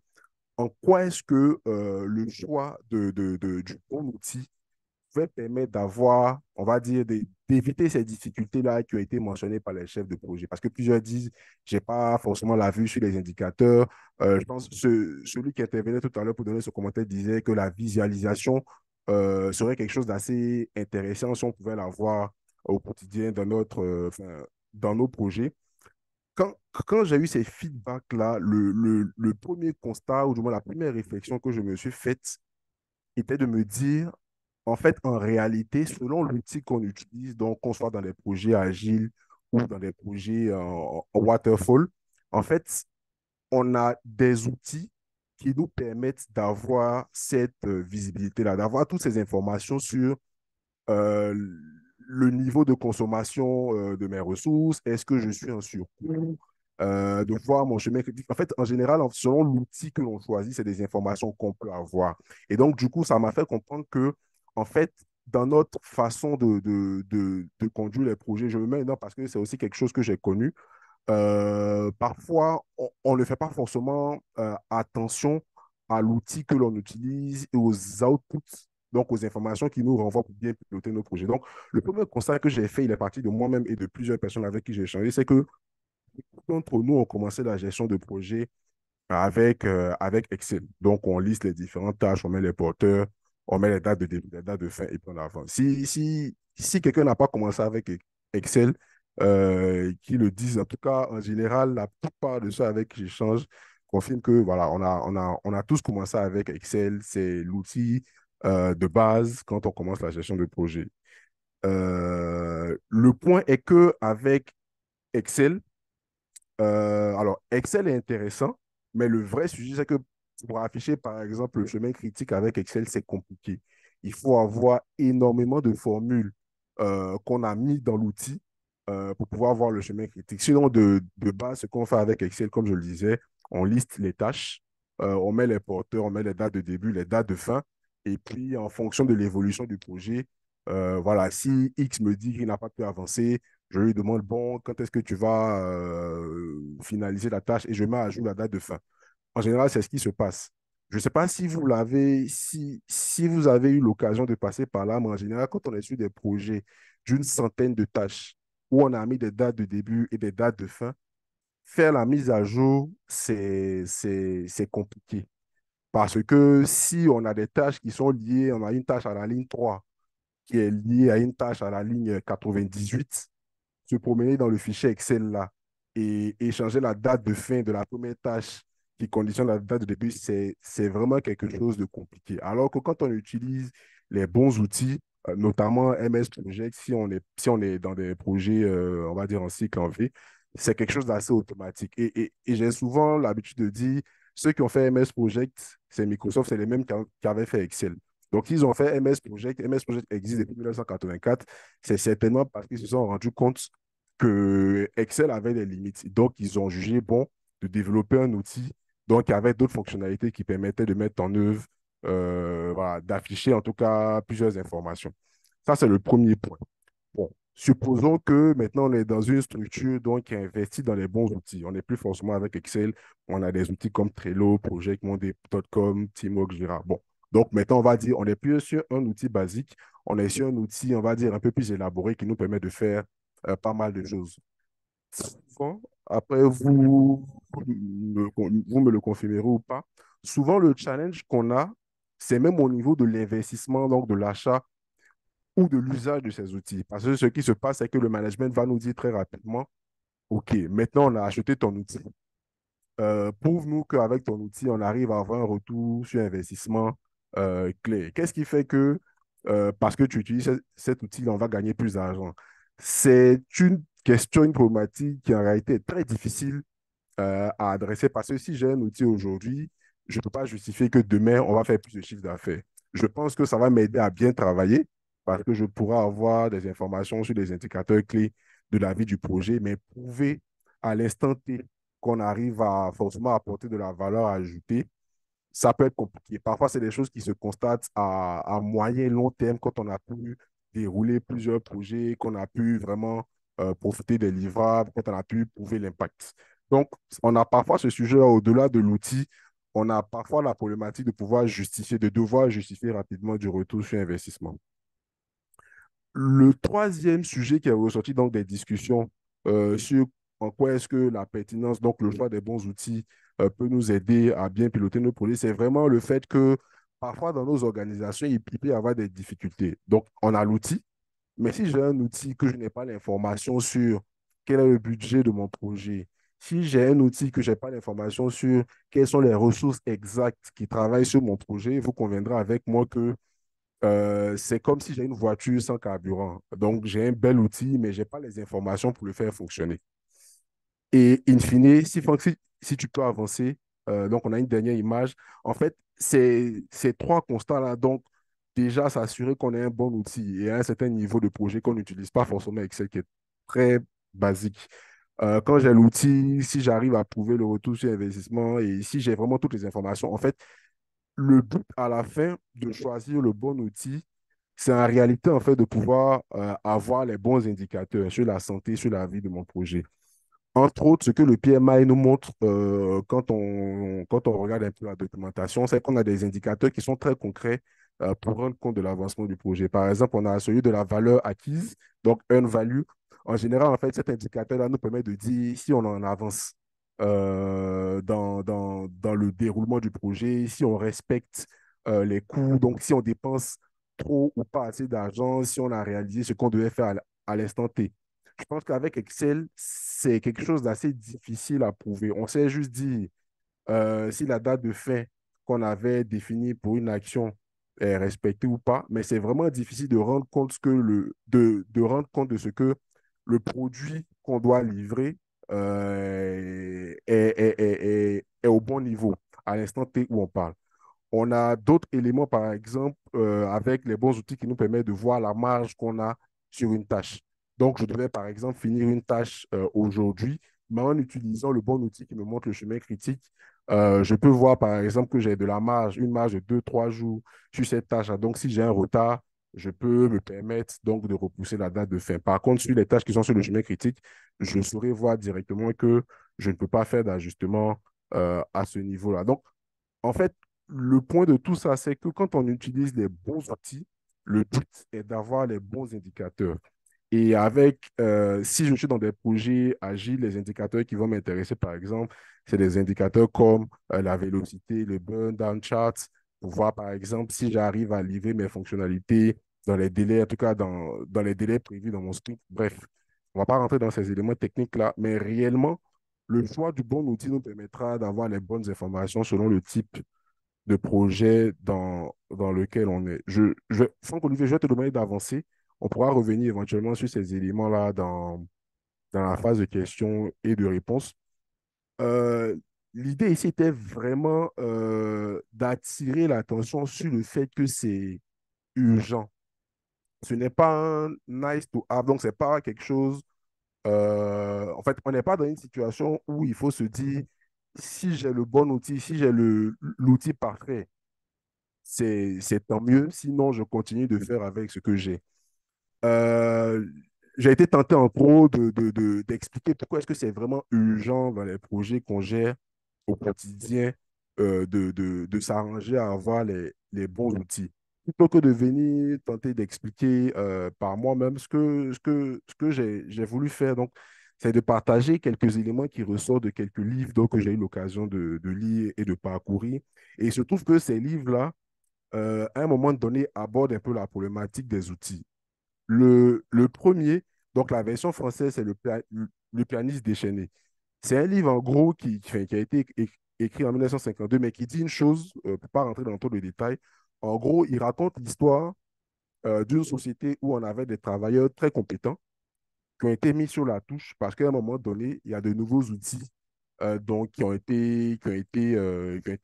en quoi est-ce que le choix du bon outil pouvait permettre d'avoir, on va dire, d'éviter ces difficultés-là qui ont été mentionnées par les chefs de projet. Parce que plusieurs disent, je n'ai pas forcément la vue sur les indicateurs. Je pense que celui qui intervenait tout à l'heure pour donner ce commentaire disait que la visualisation serait quelque chose d'assez intéressant si on pouvait l'avoir au quotidien enfin, dans nos projets. Quand j'ai eu ces feedbacks-là, le premier constat, ou du moins la première réflexion que je me suis faite, était de me dire, en fait, en réalité, selon l'outil qu'on utilise, donc qu'on soit dans des projets agiles ou dans des projets en waterfall, en fait, on a des outils qui nous permettent d'avoir cette visibilité-là, d'avoir toutes ces informations sur euh, le niveau de consommation de mes ressources, est-ce que je suis en surcoût, de voir mon chemin critique. En fait, en général, selon l'outil que l'on choisit, c'est des informations qu'on peut avoir. Et donc, du coup, ça m'a fait comprendre que, en fait, dans notre façon de conduire les projets, je me mets dedans parce que c'est aussi quelque chose que j'ai connu. Parfois, on ne fait pas forcément attention à l'outil que l'on utilise et aux outputs, donc aux informations qui nous renvoient pour bien piloter nos projets. Donc, le premier constat que j'ai fait, il est parti de moi-même et de plusieurs personnes avec qui j'ai échangé, c'est que d'entre nous ont commencé la gestion de projet avec Excel. Donc, on liste les différentes tâches, on met les porteurs, on met les dates de début, les dates de fin et puis on avance. Si quelqu'un n'a pas commencé avec Excel, qui le disent, en tout cas, en général, la plupart de ceux avec qui j'échange confirment que voilà, on a tous commencé avec Excel. C'est l'outil de base quand on commence la gestion de projet. Le point est que avec Excel, alors, Excel est intéressant, mais le vrai sujet, c'est que pour afficher, par exemple, le chemin critique avec Excel, c'est compliqué. Il faut avoir énormément de formules qu'on a mis dans l'outil pour pouvoir voir le chemin critique. Sinon, de base, ce qu'on fait avec Excel, comme je le disais, on liste les tâches, on met les porteurs, on met les dates de début, les dates de fin, et puis en fonction de l'évolution du projet, voilà, si X me dit qu'il n'a pas pu avancer, je lui demande, bon, quand est-ce que tu vas finaliser la tâche et je mets à jour la date de fin. En général, c'est ce qui se passe. Je ne sais pas si vous l'avez, si vous avez eu l'occasion de passer par là, mais en général, quand on est sur des projets d'une centaine de tâches où on a mis des dates de début et des dates de fin, faire la mise à jour, c'est compliqué. Parce que si on a des tâches qui sont liées, on a une tâche à la ligne 3 qui est liée à une tâche à la ligne 98, se promener dans le fichier Excel-là et changer la date de fin de la première tâche qui conditionne la date de début, c'est vraiment quelque chose de compliqué. Alors que quand on utilise les bons outils, notamment MS Project, si on est dans des projets, on va dire en cycle en V, c'est quelque chose d'assez automatique. Et j'ai souvent l'habitude de dire, ceux qui ont fait MS Project, c'est Microsoft, c'est les mêmes qui avaient fait Excel. Donc, ils ont fait MS Project. MS Project existe depuis 1984. C'est certainement parce qu'ils se sont rendus compte que Excel avait des limites. Donc, ils ont jugé bon de développer un outil Donc, il y avait d'autres fonctionnalités qui permettaient de mettre en œuvre, voilà, d'afficher en tout cas plusieurs informations. Ça, c'est le premier point. Bon, supposons que maintenant on est dans une structure donc, qui investit dans les bons outils. On n'est plus forcément avec Excel, on a des outils comme Trello, Project, Monday.com, Teamwork, Jira. Bon, donc maintenant on va dire, on n'est plus sur un outil basique, on est sur un outil, on va dire, un peu plus élaboré qui nous permet de faire pas mal de choses. Souvent, après, vous me le confirmerez ou pas, souvent le challenge qu'on a, c'est même au niveau de l'investissement, donc de l'achat ou de l'usage de ces outils. Parce que ce qui se passe, c'est que le management va nous dire très rapidement, OK, maintenant on a acheté ton outil. Prouve-nous qu'avec ton outil, on arrive à avoir un retour sur investissement clé. Qu'est-ce qui fait que, parce que tu utilises cet outil-là, on va gagner plus d'argent? C'est une question, une problématique qui en réalité est très difficile à adresser parce que si j'ai un outil aujourd'hui, je ne peux pas justifier que demain, on va faire plus de chiffre d'affaires. Je pense que ça va m'aider à bien travailler parce que je pourrai avoir des informations sur les indicateurs clés de la vie du projet, mais prouver à l'instant T qu'on arrive à forcément apporter de la valeur ajoutée, ça peut être compliqué. Parfois, c'est des choses qui se constatent à moyen et long terme quand on a pu dérouler plusieurs projets, qu'on a pu vraiment profiter des livrables, quand on a pu prouver l'impact. Donc, on a parfois ce sujet au-delà de l'outil, on a parfois la problématique de pouvoir justifier, de devoir justifier rapidement du retour sur investissement. Le troisième sujet qui est ressorti donc des discussions sur en quoi est-ce que la pertinence, donc le choix des bons outils, peut nous aider à bien piloter nos projets, c'est vraiment le fait que parfois dans nos organisations, il peut y avoir des difficultés. Donc, on a l'outil, mais si j'ai un outil que je n'ai pas l'information sur quel est le budget de mon projet, si j'ai un outil que je n'ai pas l'information sur quelles sont les ressources exactes qui travaillent sur mon projet, vous conviendrez avec moi que c'est comme si j'ai une voiture sans carburant. Donc, j'ai un bel outil, mais je n'ai pas les informations pour le faire fonctionner. Et in fine, si tu peux avancer, donc on a une dernière image. En fait, ces trois constats-là, donc déjà s'assurer qu'on ait un bon outil et à un certain niveau de projet qu'on n'utilise pas forcément Excel, qui est très basique. Quand j'ai l'outil, si j'arrive à prouver le retour sur investissement et si j'ai vraiment toutes les informations, en fait, le but à la fin de choisir le bon outil, c'est en réalité en fait de pouvoir avoir les bons indicateurs sur la santé, sur la vie de mon projet. Entre autres, ce que le PMI nous montre quand on regarde un peu la documentation, c'est qu'on a des indicateurs qui sont très concrets pour rendre compte de l'avancement du projet. Par exemple, on a celui de la valeur acquise, donc earn value. En général, en fait, cet indicateur-là nous permet de dire si on en avance dans le déroulement du projet, si on respecte les coûts, donc si on dépense trop ou pas assez d'argent, si on a réalisé ce qu'on devait faire à l'instant T. Je pense qu'avec Excel, c'est quelque chose d'assez difficile à prouver. On sait juste dire si la date de fin qu'on avait définie pour une action est respectée ou pas, mais c'est vraiment difficile de rendre compte de rendre compte de ce que le produit qu'on doit livrer est au bon niveau à l'instant T où on parle. On a d'autres éléments, par exemple, avec les bons outils qui nous permettent de voir la marge qu'on a sur une tâche. Donc, je devais, par exemple, finir une tâche aujourd'hui, mais en utilisant le bon outil qui me montre le chemin critique, je peux voir, par exemple, que j'ai de la marge, une marge de 2, 3 jours sur cette tâche-là. Donc, si j'ai un retard, je peux me permettre donc de repousser la date de fin. Par contre, sur les tâches qui sont sur le chemin critique, je saurais voir directement que je ne peux pas faire d'ajustement à ce niveau-là. Donc, en fait, le point de tout ça, c'est que quand on utilise les bons outils, le but est d'avoir les bons indicateurs. Et si je suis dans des projets agiles, les indicateurs qui vont m'intéresser, par exemple, c'est des indicateurs comme la vélocité, le burn down chart, pour voir, par exemple, si j'arrive à livrer mes fonctionnalités dans les délais, en tout cas dans les délais prévus dans mon sprint. Bref, on ne va pas rentrer dans ces éléments techniques-là, mais réellement, le choix du bon outil nous permettra d'avoir les bonnes informations selon le type de projet dans lequel on est. Franck Olivier, je vais te demander d'avancer. On pourra revenir éventuellement sur ces éléments-là dans la phase de questions et de réponses. Euh, L'idée ici était vraiment d'attirer l'attention sur le fait que c'est urgent. Ce n'est pas un nice to have, donc ce n'est pas quelque chose. En fait, on n'est pas dans une situation où il faut se dire si j'ai le bon outil, si j'ai l'outil parfait, c'est tant mieux. Sinon, je continue de faire avec ce que j'ai. Euh, j'ai été tenté en pro d'expliquer pourquoi est-ce que c'est vraiment urgent dans les projets qu'on gère au quotidien de s'arranger à avoir les bons outils. Plutôt que de venir tenter d'expliquer par moi-même ce que j'ai voulu faire. Donc, c'est de partager quelques éléments qui ressortent de quelques livres donc, que j'ai eu l'occasion de lire et de parcourir. Et il se trouve que ces livres-là, à un moment donné, abordent un peu la problématique des outils. Le premier, donc la version française, c'est le pianiste déchaîné. C'est un livre en gros qui a été écrit en 1952, mais qui dit une chose, pour ne pas rentrer dans trop de détails. En gros, il raconte l'histoire d'une société où on avait des travailleurs très compétents qui ont été mis sur la touche parce qu'à un moment donné, il y a de nouveaux outils donc, qui ont été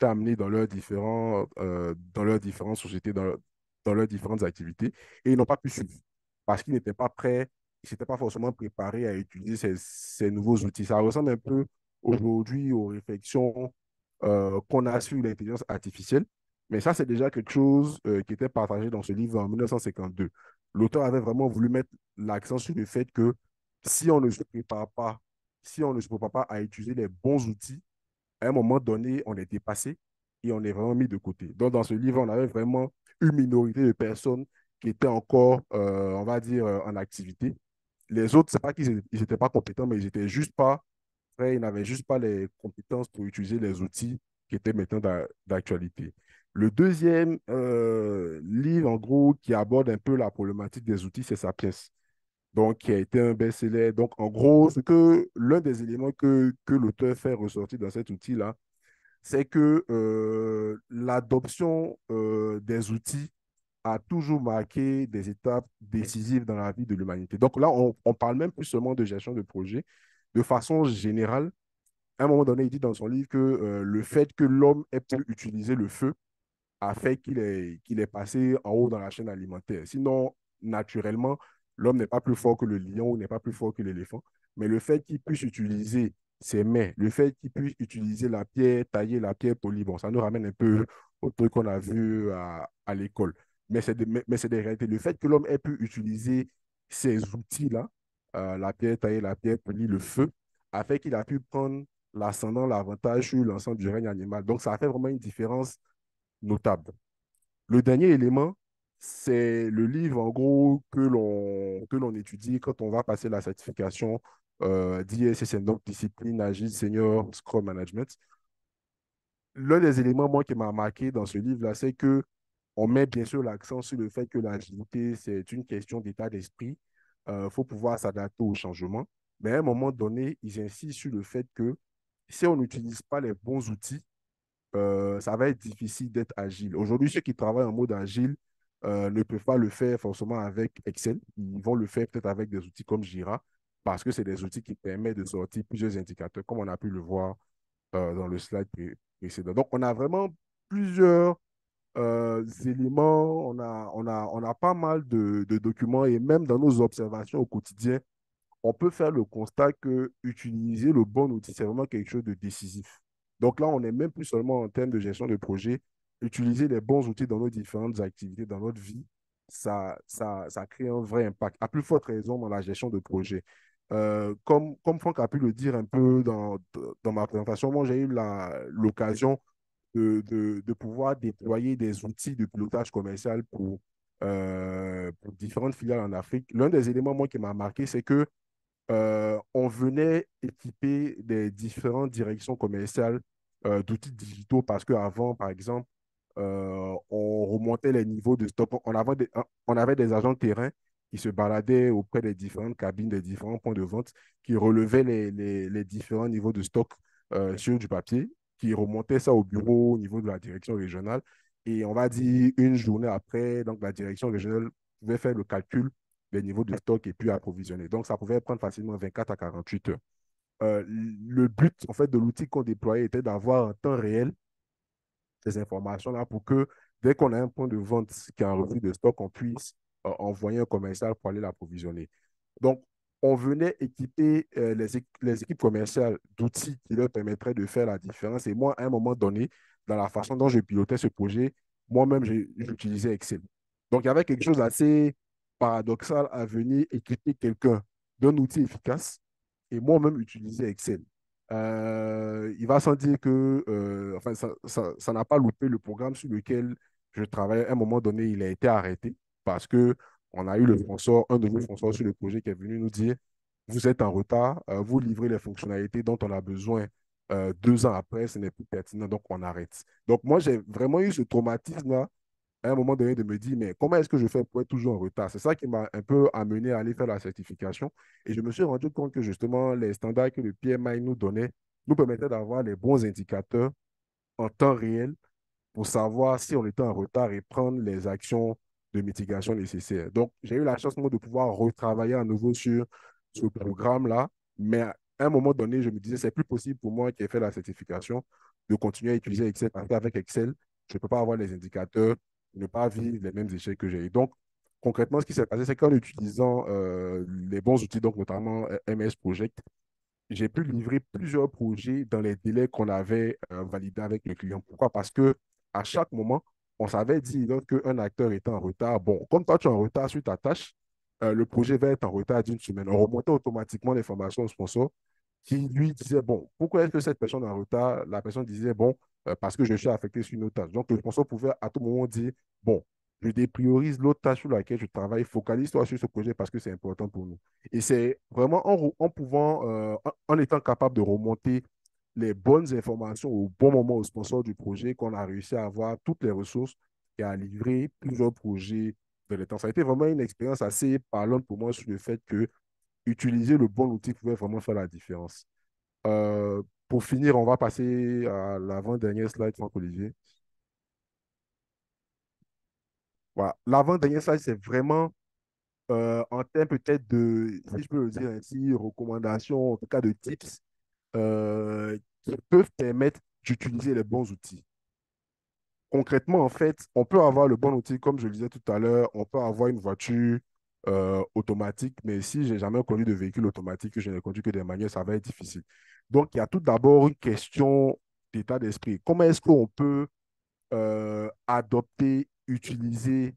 amenés dans leurs différentes sociétés, dans leurs différentes activités, et ils n'ont pas pu suivre parce qu'ils n'étaient pas prêts, ils n'étaient pas forcément préparés à utiliser ces nouveaux outils. Ça ressemble un peu aujourd'hui aux réflexions qu'on a sur l'intelligence artificielle, mais ça, c'est déjà quelque chose qui était partagé dans ce livre en 1952. L'auteur avait vraiment voulu mettre l'accent sur le fait que si on ne se prépare pas si on ne se prépare pas à utiliser les bons outils, à un moment donné, on est dépassé et on est vraiment mis de côté. Donc, dans ce livre, on avait vraiment une minorité de personnes qui étaient encore, on va dire, en activité. Les autres, c'est pas qu'ils n'étaient pas compétents, mais ils n'étaient juste pas prêts, ils n'avaient juste pas les compétences pour utiliser les outils qui étaient maintenant d'actualité. Le deuxième livre, en gros, qui aborde un peu la problématique des outils, c'est Sapiens donc qui a été un best-seller. Donc, en gros, l'un des éléments que l'auteur fait ressortir dans cet outil-là, c'est que l'adoption des outils a toujours marqué des étapes décisives dans la vie de l'humanité. Donc là, on parle même plus seulement de gestion de projet. De façon générale, à un moment donné, il dit dans son livre que le fait que l'homme ait pu utiliser le feu a fait qu'il est passé en haut dans la chaîne alimentaire. Sinon, naturellement, l'homme n'est pas plus fort que le lion ou n'est pas plus fort que l'éléphant. Mais le fait qu'il puisse utiliser ses mains, le fait qu'il puisse utiliser la pierre, tailler la pierre polie, bon, ça nous ramène un peu au truc qu'on a vu à l'école. Mais c'est des réalités. Le fait que l'homme ait pu utiliser ces outils-là, la pierre taillée, la pierre polie, le feu, a fait qu'il a pu prendre l'ascendant, l'avantage sur l'ensemble du règne animal. Donc, ça a fait vraiment une différence notable. Le dernier élément, c'est le livre, en gros, que l'on étudie quand on va passer la certification d'ISSN, donc Discipline Agile Senior Scrum Management. L'un des éléments, moi, qui m'a marqué dans ce livre-là, c'est que on met bien sûr l'accent sur le fait que l'agilité, c'est une question d'état d'esprit. Il faut pouvoir s'adapter au changement. Mais à un moment donné, ils insistent sur le fait que si on n'utilise pas les bons outils, ça va être difficile d'être agile. Aujourd'hui, ceux qui travaillent en mode agile ne peuvent pas le faire forcément avec Excel. Ils vont le faire peut-être avec des outils comme Jira, parce que c'est des outils qui permettent de sortir plusieurs indicateurs, comme on a pu le voir dans le slide précédent. Donc, on a vraiment plusieurs éléments, on a pas mal de documents et même dans nos observations au quotidien, on peut faire le constat que utiliser le bon outil, c'est vraiment quelque chose de décisif. Donc là, on n'est même plus seulement en termes de gestion de projet. Utiliser les bons outils dans nos différentes activités, dans notre vie, ça crée un vrai impact. À plus forte raison dans la gestion de projet. Comme Franck a pu le dire un peu dans ma présentation, moi, j'ai eu l'occasion de pouvoir déployer des outils de pilotage commercial pour différentes filiales en Afrique. L'un des éléments, moi, qui m'a marqué, c'est que on venait équiper des différentes directions commerciales d'outils digitaux parce qu'avant, par exemple, on remontait les niveaux de stock. On avait des agents de terrain qui se baladaient auprès des différentes cabines, des différents points de vente, qui relevaient les différents niveaux de stock sur du papier, qui remontaient ça au bureau au niveau de la direction régionale. Et on va dire une journée après, donc la direction régionale pouvait faire le calcul les niveaux de stock et puis approvisionner. Donc, ça pouvait prendre facilement 24 à 48 heures. Le but, en fait, de l'outil qu'on déployait était d'avoir en temps réel ces informations-là pour que dès qu'on a un point de vente qui a un revenu de stock, on puisse envoyer un commercial pour aller l'approvisionner. Donc, on venait équiper les équipes commerciales d'outils qui leur permettraient de faire la différence. Et moi, à un moment donné, dans la façon dont je pilotais ce projet, moi-même, j'utilisais Excel. Donc, il y avait quelque chose d'assez paradoxal à venir équiper quelqu'un d'un outil efficace et moi-même utiliser Excel. Il va sans dire que enfin, ça n'a pas loupé le programme sur lequel je travaillais. À un moment donné, il a été arrêté parce que on a eu le sponsor, un de nos sponsors sur le projet qui est venu nous dire, vous êtes en retard, vous livrez les fonctionnalités dont on a besoin 2 ans après, ce n'est plus pertinent, donc on arrête. Donc moi, j'ai vraiment eu ce traumatisme-là à un moment donné de me dire, mais comment est-ce que je fais pour être toujours en retard? C'est ça qui m'a un peu amené à aller faire la certification. Et je me suis rendu compte que justement, les standards que le PMI nous donnait nous permettaient d'avoir les bons indicateurs en temps réel pour savoir si on était en retard et prendre les actions de mitigation nécessaires. Donc, j'ai eu la chance, moi, de pouvoir retravailler à nouveau sur ce programme-là, mais à un moment donné, je me disais, c'est plus possible pour moi qui ai fait la certification de continuer à utiliser Excel parce qu'avec Excel, je ne peux pas avoir les indicateurs, ne pas vivre les mêmes échecs que j'ai eu. Donc, concrètement, ce qui s'est passé, c'est qu'en utilisant les bons outils, donc notamment MS Project, j'ai pu livrer plusieurs projets dans les délais qu'on avait validés avec le client. Pourquoi? Parce que à chaque moment, on savait dire lorsqu'un acteur était en retard, bon, comme toi, tu es en retard sur ta tâche, le projet va être en retard d'une semaine. On remontait automatiquement l'information au sponsor qui lui disait, bon, pourquoi est-ce que cette personne est en retard? La personne disait, bon, parce que je suis affecté sur une autre tâche. Donc, le sponsor pouvait à tout moment dire, bon, je dépriorise l'autre tâche sur laquelle je travaille, focalise-toi sur ce projet parce que c'est important pour nous. Et c'est vraiment en pouvant, en étant capable de remonter les bonnes informations au bon moment au sponsor du projet qu'on a réussi à avoir toutes les ressources et à livrer plusieurs projets de l'état. Ça a été vraiment une expérience assez parlante pour moi sur le fait que utiliser le bon outil pouvait vraiment faire la différence. Pour finir, on va passer à l'avant-dernière slide, Franck-Olivier. Voilà. L'avant-dernière slide, c'est vraiment en termes peut-être de, si je peux le dire ainsi, recommandations, en tout cas de tips qui peuvent permettre d'utiliser les bons outils. Concrètement, en fait, on peut avoir le bon outil, comme je le disais tout à l'heure, on peut avoir une voiture automatique, mais si j'ai jamais conduit de véhicule automatique, que je n'ai conduit que des manières, ça va être difficile. Donc, il y a tout d'abord une question d'état d'esprit. Comment est-ce qu'on peut adopter, utiliser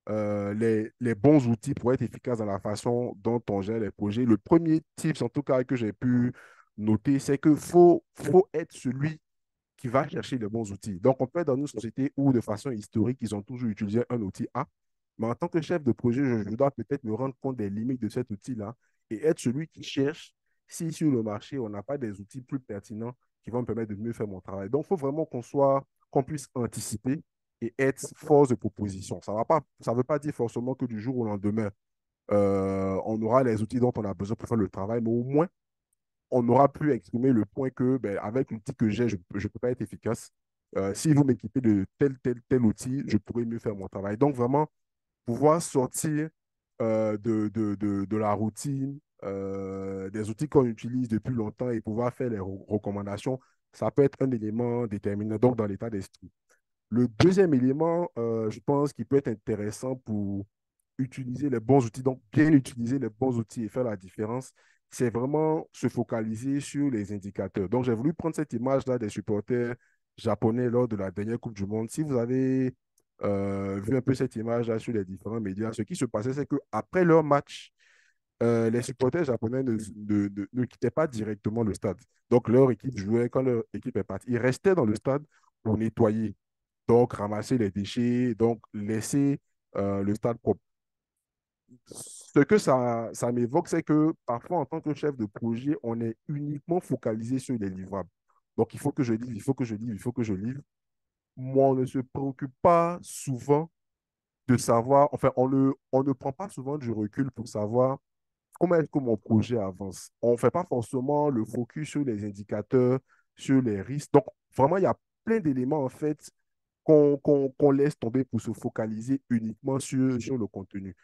les bons outils pour être efficace dans la façon dont on gère les projets? Le premier tip, en tout cas, que j'ai pu noter, c'est qu'il faut être celui qui va chercher les bons outils. Donc, on peut être dans une société où, de façon historique, ils ont toujours utilisé un outil A, mais en tant que chef de projet, je dois peut-être me rendre compte des limites de cet outil-là et être celui qui cherche si sur le marché, on n'a pas des outils plus pertinents qui vont me permettre de mieux faire mon travail. Donc, il faut vraiment qu'on puisse anticiper et être force de proposition. Ça ne veut pas dire forcément que du jour au lendemain, on aura les outils dont on a besoin pour faire le travail, mais au moins, on aura pu exprimer le point que, ben, avec l'outil que j'ai, je ne peux pas être efficace. Si vous m'équipez de tel outil, je pourrais mieux faire mon travail. Donc, vraiment, pouvoir sortir de la routine, des outils qu'on utilise depuis longtemps et pouvoir faire les recommandations, ça peut être un élément déterminant, donc dans l'état d'esprit. Le deuxième élément, je pense, qui peut être intéressant pour utiliser les bons outils, donc bien utiliser les bons outils et faire la différence, c'est vraiment se focaliser sur les indicateurs. Donc, j'ai voulu prendre cette image-là des supporters japonais lors de la dernière Coupe du Monde. Si vous avez vu un peu cette image-là sur les différents médias, ce qui se passait, c'est qu'après leur match, les supporters japonais ne quittaient pas directement le stade. Donc, leur équipe jouait quand leur équipe est partie. Ils restaient dans le stade pour nettoyer, donc ramasser les déchets, donc laisser le stade propre. Ce que ça m'évoque, c'est que parfois, en tant que chef de projet, on est uniquement focalisé sur les livrables. Donc, il faut que je livre, il faut que je livre, il faut que je livre. Moi, on ne se préoccupe pas souvent de savoir, enfin, on ne prend pas souvent du recul pour savoir comment est-ce que mon projet avance. On ne fait pas forcément le focus sur les indicateurs, sur les risques. Donc, vraiment, il y a plein d'éléments, en fait, qu'on laisse tomber pour se focaliser uniquement sur le contenu.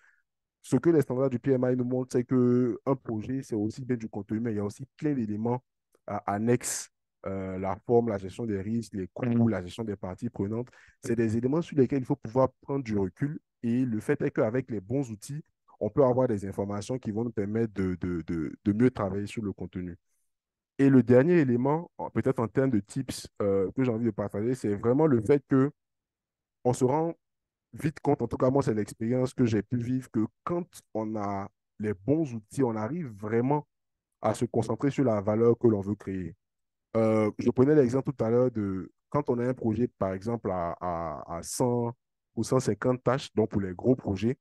Ce que les standards du PMI nous montrent, c'est qu'un projet, c'est aussi bien du contenu, mais il y a aussi plein d'éléments annexes, la forme, la gestion des risques, les coûts, la gestion des parties prenantes. C'est des éléments sur lesquels il faut pouvoir prendre du recul. Et le fait est qu'avec les bons outils, on peut avoir des informations qui vont nous permettre de mieux travailler sur le contenu. Et le dernier élément, peut-être en termes de tips que j'ai envie de partager, c'est vraiment le fait que on se rend vite compte, en tout cas moi c'est l'expérience que j'ai pu vivre, que quand on a les bons outils, on arrive vraiment à se concentrer sur la valeur que l'on veut créer. Je prenais l'exemple tout à l'heure de quand on a un projet, par exemple, à 100 ou 150 tâches, donc pour les gros projets,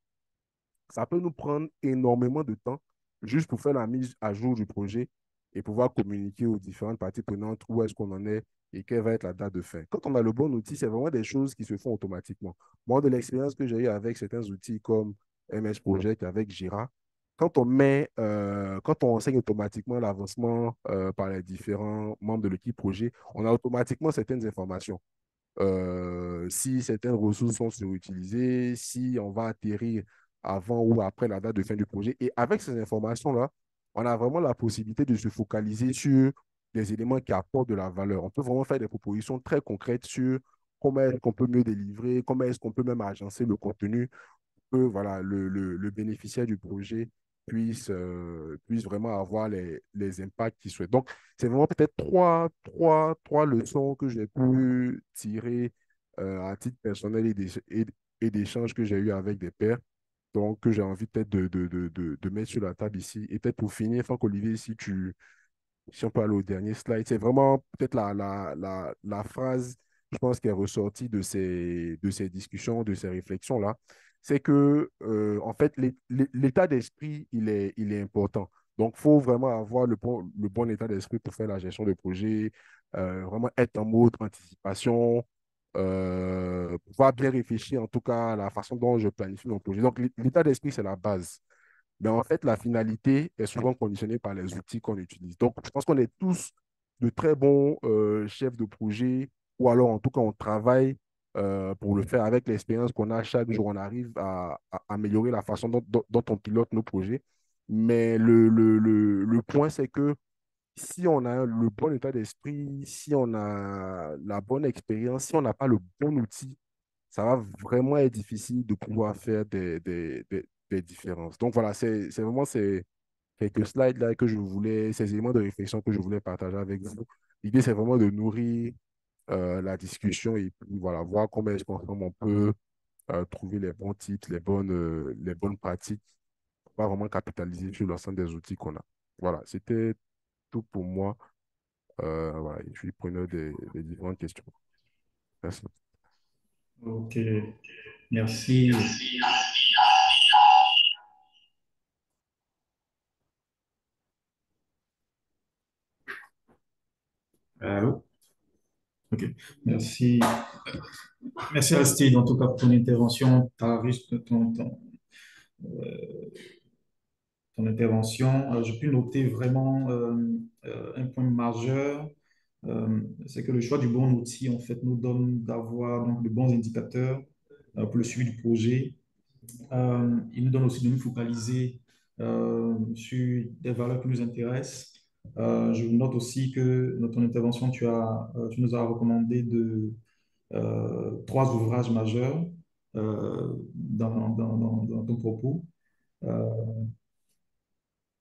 ça peut nous prendre énormément de temps juste pour faire la mise à jour du projet et pouvoir communiquer aux différentes parties prenantes où est-ce qu'on en est et quelle va être la date de fin. Quand on a le bon outil, c'est vraiment des choses qui se font automatiquement. Moi, de l'expérience que j'ai eue avec certains outils comme MS Project, avec Jira, quand on enseigne automatiquement l'avancement par les différents membres de l'équipe projet, on a automatiquement certaines informations. Si certaines ressources sont surutilisées, si on va atterrir avant ou après la date de fin du projet. Et avec ces informations-là, on a vraiment la possibilité de se focaliser sur des éléments qui apportent de la valeur. On peut vraiment faire des propositions très concrètes sur comment est-ce qu'on peut mieux délivrer, comment est-ce qu'on peut même agencer le contenu que voilà, le bénéficiaire du projet puisse vraiment avoir les impacts qu'il souhaite. Donc, c'est vraiment peut-être trois leçons que j'ai pu tirer à titre personnel et d'échanges que j'ai eu avec des pairs. Donc, que j'ai envie peut-être de mettre sur la table ici. Et peut-être pour finir, Franck Olivier, si on peut aller au dernier slide, c'est vraiment peut-être la phrase, je pense, qui est ressortie de ces discussions, de ces réflexions-là, c'est que, en fait, l'état d'esprit, il est important. Donc, il faut vraiment avoir le bon état d'esprit pour faire la gestion de projet, vraiment être en mode anticipation, pouvoir bien réfléchir, en tout cas, à la façon dont je planifie mon projet. Donc, l'état d'esprit, c'est la base. Mais en fait, la finalité est souvent conditionnée par les outils qu'on utilise. Donc, je pense qu'on est tous de très bons chefs de projet, ou alors en tout cas, on travaille pour le faire avec l'expérience qu'on a chaque jour. On arrive à améliorer la façon dont on pilote nos projets. Mais le point, c'est que si on a le bon état d'esprit, si on a la bonne expérience, si on n'a pas le bon outil, ça va vraiment être difficile de pouvoir faire des différences. Donc voilà, c'est vraiment ces quelques slides là que je voulais, ces éléments de réflexion que je voulais partager avec vous. L'idée, c'est vraiment de nourrir la discussion et puis voilà, voir comment est-ce qu'ensemble on peut trouver les bons tips, les bonnes pratiques pour pas vraiment capitaliser sur l'ensemble des outils qu'on a. Voilà, c'était tout pour moi. Voilà, je suis preneur des différentes questions. Merci. Ok, merci. Allô? Ok, merci. Merci Aristide, en tout cas, pour ton intervention, ton intervention. J'ai pu noter vraiment un point majeur, c'est que le choix du bon outil, en fait, nous donne d'avoir donc de bons indicateurs pour le suivi du projet. Il nous donne aussi de nous focaliser sur des valeurs qui nous intéressent. Je note aussi que dans ton intervention, tu nous as recommandé trois ouvrages majeurs dans ton propos. Euh,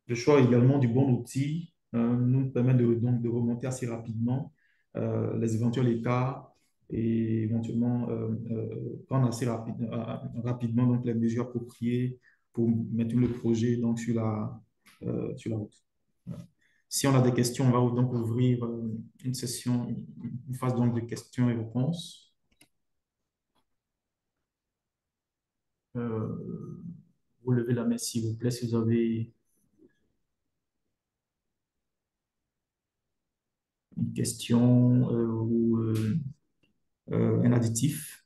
le choix également du bon outil nous permet donc de remonter assez rapidement les éventuels écarts et éventuellement prendre assez rapidement donc, les mesures appropriées pour mettre le projet donc, sur la route. Voilà. Si on a des questions, on va donc ouvrir une session, une phase donc de questions et réponses. Vous levez la main s'il vous plaît si vous avez une question ou un additif.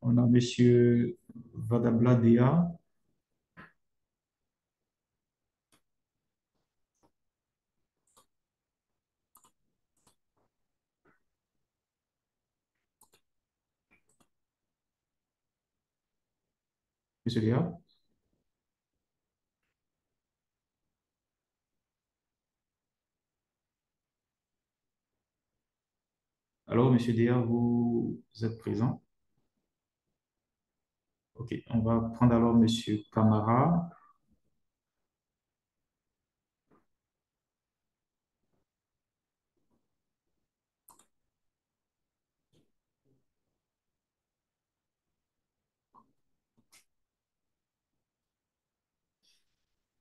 On a Monsieur Vadabla. Monsieur Léa? Alors, Monsieur Léa, vous êtes présent? OK, on va prendre alors Monsieur Camara.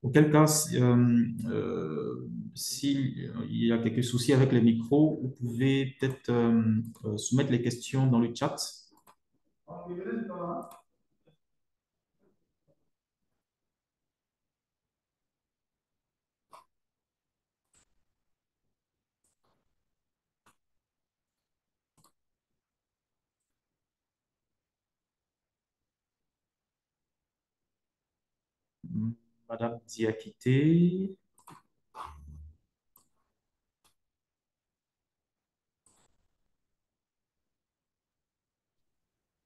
Auquel cas, s'il y a quelques soucis avec les micros, vous pouvez peut-être soumettre les questions dans le chat. Madame Diakité.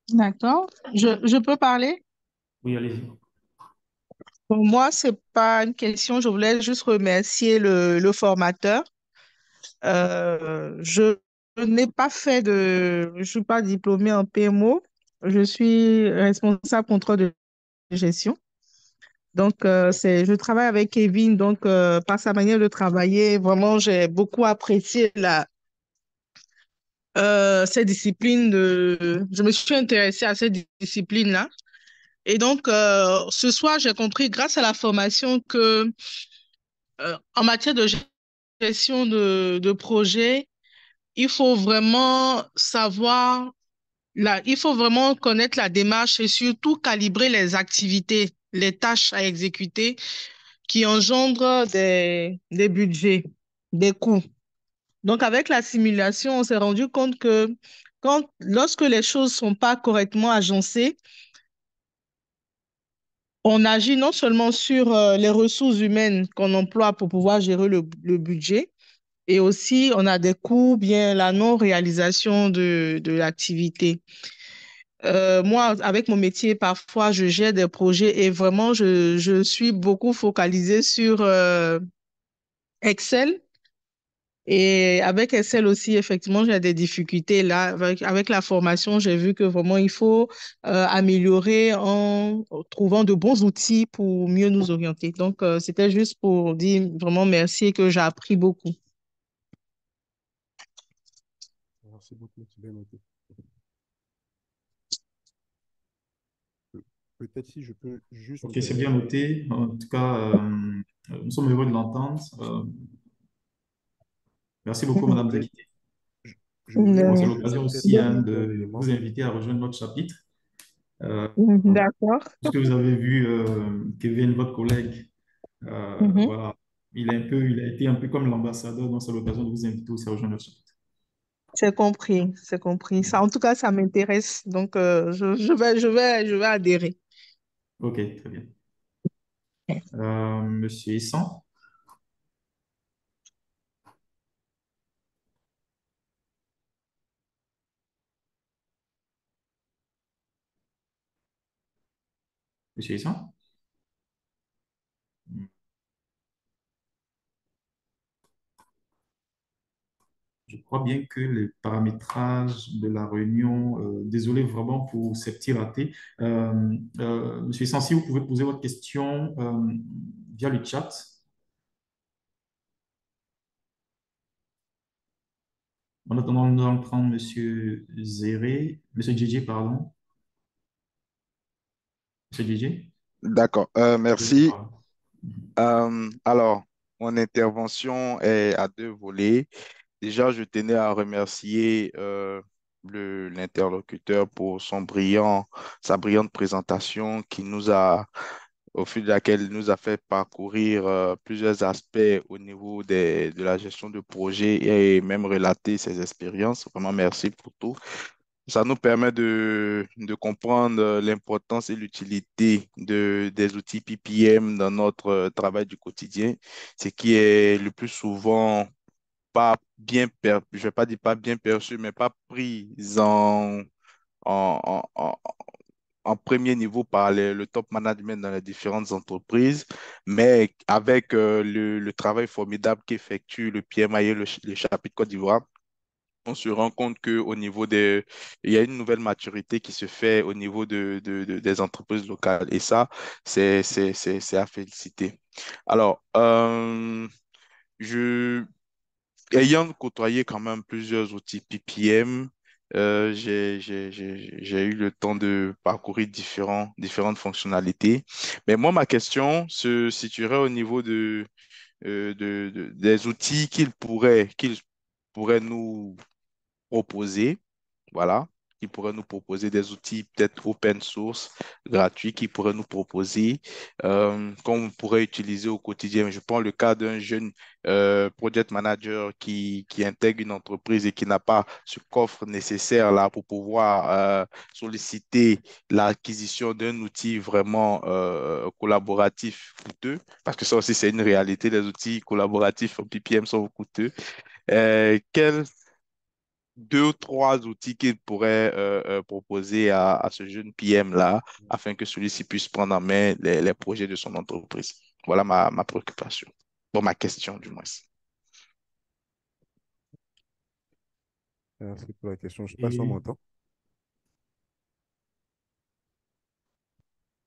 D'accord. Je peux parler? Oui, allez-y. Pour moi, c'est pas une question. Je voulais juste remercier le formateur. Je n'ai pas fait je suis pas diplômée en PMO. Je suis responsable contrôle de gestion. Donc, je travaille avec Kevin. Donc, par sa manière de travailler, vraiment, j'ai beaucoup apprécié cette discipline je me suis intéressée à cette discipline-là. Et donc, ce soir, j'ai compris grâce à la formation que, en matière de gestion de projet, il faut vraiment savoir il faut vraiment connaître la démarche et surtout calibrer les activités, les tâches à exécuter qui engendrent des budgets, des coûts. Donc, avec la simulation, on s'est rendu compte que lorsque les choses ne sont pas correctement agencées, on agit non seulement sur les ressources humaines qu'on emploie pour pouvoir gérer le budget, et aussi on a des coûts, bien la non-réalisation de l'activité. Moi, avec mon métier, parfois, je gère des projets et vraiment, je suis beaucoup focalisée sur Excel. Et avec Excel aussi, effectivement, j'ai des difficultés là. Avec la formation, j'ai vu que vraiment, il faut améliorer en trouvant de bons outils pour mieux nous orienter. Donc, c'était juste pour dire vraiment merci et que j'ai appris beaucoup. Merci beaucoup, c'est bien noté. Peut-être si je peux juste me OK, c'est bien permettre. noté. En tout cas, nous sommes heureux de l'entendre. Merci beaucoup, Madame Je, Diakité. je, je voulais Bon, c'est Euh, rajouter l'occasion peut-être aussi un dernier de élément. vous inviter à rejoindre notre chapitre. Euh, D'accord. Puisque vous avez vu Kevin, votre collègue, Mhm. voilà, il a été un peu comme l'ambassadeur, donc c'est l'occasion de vous inviter aussi à rejoindre notre chapitre. C'est compris, c'est compris. Ça, en tout cas, ça m'intéresse. Donc, je vais adhérer. OK, très bien. Monsieur Essan, Monsieur Essan, je crois bien que les paramétrages de la réunion, désolé vraiment pour ces petits ratés. Monsieur Essan, si vous pouvez poser votre question via le chat. En attendant, nous allons prendre Monsieur Zéré, Monsieur JJ, pardon. Monsieur JJ, D'accord, vous avez la merci. parole. Alors, mon intervention est à deux volets. Déjà, je tenais à remercier l'interlocuteur pour sa brillante présentation au fil de laquelle il nous a fait parcourir plusieurs aspects au niveau de la gestion de projet et même relater ses expériences. Vraiment, merci pour tout. Ça nous permet de comprendre l'importance et l'utilité des outils PPM dans notre travail du quotidien, ce qui est le plus souvent pas bien je vais pas dire pas bien perçu, mais pas pris en, en, en premier niveau par le top management dans les différentes entreprises, mais avec le travail formidable qu'effectue le PMI et le chapitre Côte d'Ivoire, on se rend compte qu'au niveau il y a une nouvelle maturité qui se fait au niveau des entreprises locales. Et ça, c'est à féliciter. Alors, je, ayant côtoyé quand même plusieurs outils PPM, j'ai eu le temps de parcourir différentes fonctionnalités. Mais moi, ma question se situerait au niveau des outils qu'ils pourraient nous proposer, voilà, qui pourraient nous proposer des outils peut-être open source, gratuits, qui pourraient nous proposer, qu'on pourrait utiliser au quotidien. Je prends le cas d'un jeune project manager qui intègre une entreprise et qui n'a pas ce coffre nécessaire là pour pouvoir solliciter l'acquisition d'un outil vraiment collaboratif coûteux, parce que ça aussi c'est une réalité, les outils collaboratifs en PPM sont coûteux. Quels deux ou trois outils qu'il pourrait proposer à ce jeune PM-là afin que celui-ci puisse prendre en main les projets de son entreprise. Voilà ma préoccupation. Bon, ma question, du moins. Merci pour la question. Je ne sais pas si on Et m'entend.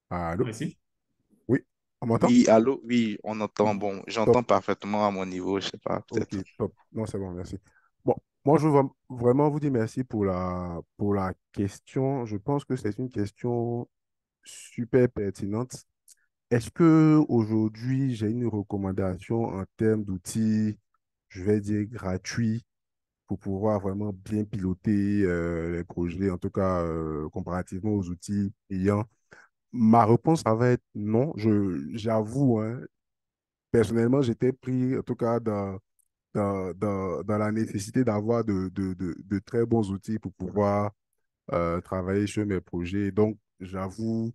Allô? merci. Oui, on m'entend? Oui, allô, oui, on entend. Oui, Bon, top. j'entends parfaitement à mon niveau, je sais pas, Ok, peut-être. top. Non, c'est bon, merci. Bon, moi, je veux vraiment vous dire merci pour la question. Je pense que c'est une question super pertinente. Est-ce que aujourd'hui j'ai une recommandation en termes d'outils, je vais dire gratuits, pour pouvoir vraiment bien piloter les projets, en tout cas comparativement aux outils payants? Ma réponse, ça va être non. J'avoue, hein, personnellement, j'étais pris, en tout cas, dans la nécessité d'avoir de très bons outils pour pouvoir travailler sur mes projets. Donc, j'avoue,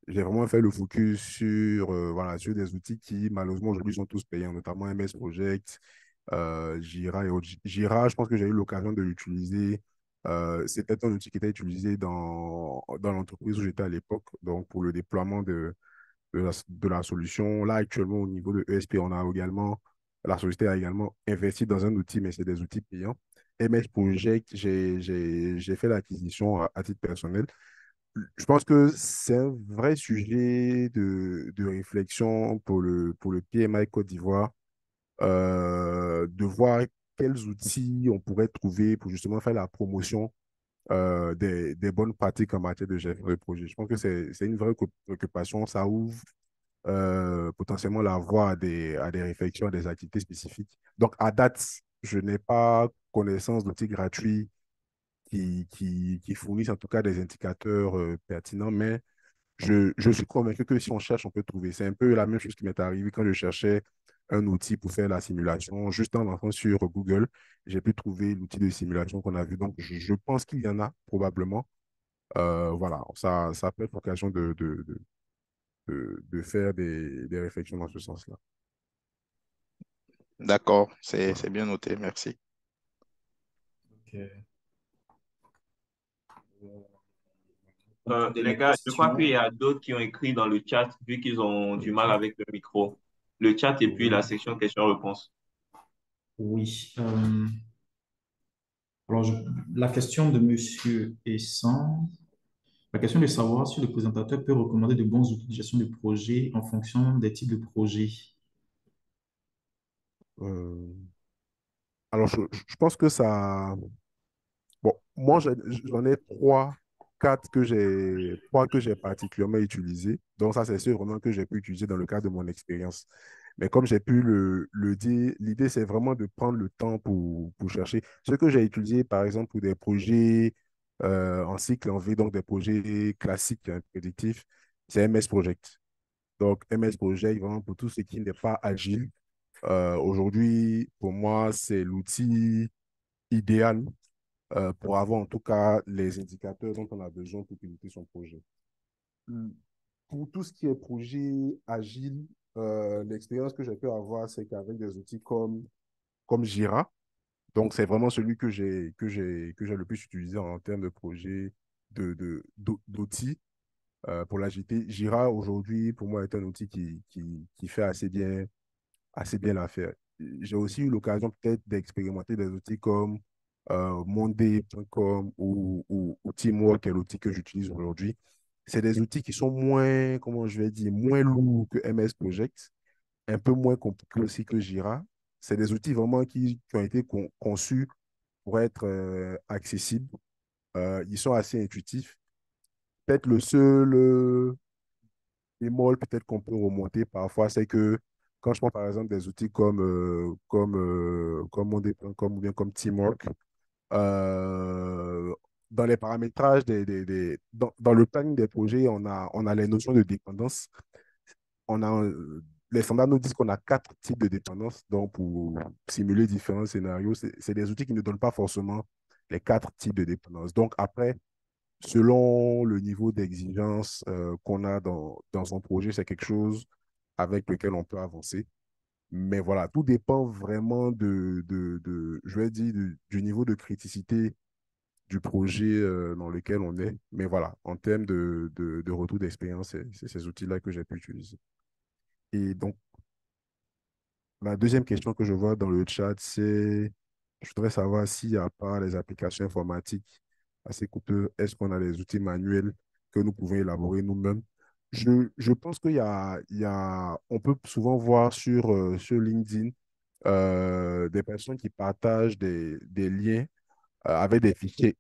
j'ai vraiment fait le focus sur, voilà, sur des outils qui, malheureusement, aujourd'hui sont tous payants, notamment MS Project, Jira et autres. Jira, je pense que j'ai eu l'occasion de l'utiliser. C'était un outil qui était utilisé dans l'entreprise où j'étais à l'époque, donc pour le déploiement de la solution. Là, actuellement, au niveau de ESP, la société a également investi dans un outil, mais c'est des outils payants. MS Project, j'ai fait l'acquisition à titre personnel. Je pense que c'est un vrai sujet de réflexion pour le PMI Côte d'Ivoire, de voir quels outils on pourrait trouver pour justement faire la promotion des bonnes pratiques en matière de gestion de projet. Je pense que c'est une vraie préoccupation. Ça ouvre potentiellement la voie à des réflexions, à des activités spécifiques. Donc, à date, je n'ai pas connaissance d'outils gratuits qui fournissent en tout cas des indicateurs pertinents, mais je suis convaincu que si on cherche, on peut trouver. C'est un peu la même chose qui m'est arrivé quand je cherchais un outil pour faire la simulation. Juste en entrant sur Google, j'ai pu trouver l'outil de simulation qu'on a vu. Donc, je pense qu'il y en a probablement. Voilà, ça peut être l'occasion de faire des réflexions dans ce sens-là. D'accord, Voilà. c'est bien noté, merci. Ok. Les Dernière gars, je crois qu'il question. y a d'autres qui ont écrit dans le chat vu qu'ils ont du mal avec le micro. Le chat et puis la Oui. section questions-réponses. Oui. Alors, la question de Monsieur Essan, la question est de savoir si le présentateur peut recommander de bons outils de gestion de projet en fonction des types de projets. Euh, alors, je pense que ça. Bon, moi, j'en ai trois que j'ai particulièrement utilisés. Donc, ça, c'est ceux vraiment que j'ai pu utiliser dans le cadre de mon expérience. Mais comme j'ai pu le dire, l'idée, c'est vraiment de prendre le temps pour chercher. Ce que j'ai utilisé, par exemple, pour des projets en cycle en V, donc des projets classiques, hein, prédictifs, c'est MS Project. Donc, MS Project, vraiment pour tout ce qui n'est pas agile. Aujourd'hui, pour moi, c'est l'outil idéal pour avoir en tout cas les indicateurs dont on a besoin pour piloter son projet. Hmm. Pour tout ce qui est projet agile, l'expérience que j'ai pu avoir, c'est qu'avec des outils comme Jira, donc c'est vraiment celui que j'ai le plus utilisé en termes de projet d'outils. pour l'agilité. Jira, aujourd'hui, pour moi, est un outil qui fait assez bien l'affaire. J'ai aussi eu l'occasion peut-être d'expérimenter des outils comme Monday.com ou Teamwork, qui est l'outil que j'utilise aujourd'hui. C'est des outils qui sont moins, comment je vais dire, moins lourds que MS Project, un peu moins compliqués aussi que Jira. C'est des outils vraiment qui ont été conçus pour être accessibles. Ils sont assez intuitifs. Peut-être le seul bémol peut-être qu'on peut remonter parfois, c'est que quand je prends par exemple des outils comme Monday.com ou bien comme Teamwork, euh, dans les paramétrages, dans le planning des projets, on a les notions de dépendance. Les standards nous disent qu'on a quatre types de dépendance. Donc, pour simuler différents scénarios, c'est des outils qui ne donnent pas forcément les quatre types de dépendance. Donc, après, selon le niveau d'exigence qu'on a dans son projet, c'est quelque chose avec lequel on peut avancer. Mais voilà, tout dépend vraiment je vais dire, du niveau de criticité du projet dans lequel on est. Mais voilà, en termes de retour d'expérience, c'est ces outils-là que j'ai pu utiliser. Et donc, la deuxième question que je vois dans le chat, c'est, je voudrais savoir si, à part les applications informatiques assez coûteuses, est-ce qu'on a des outils manuels que nous pouvons élaborer nous-mêmes? Je pense on peut souvent voir sur LinkedIn des personnes qui partagent des liens avec des fichiers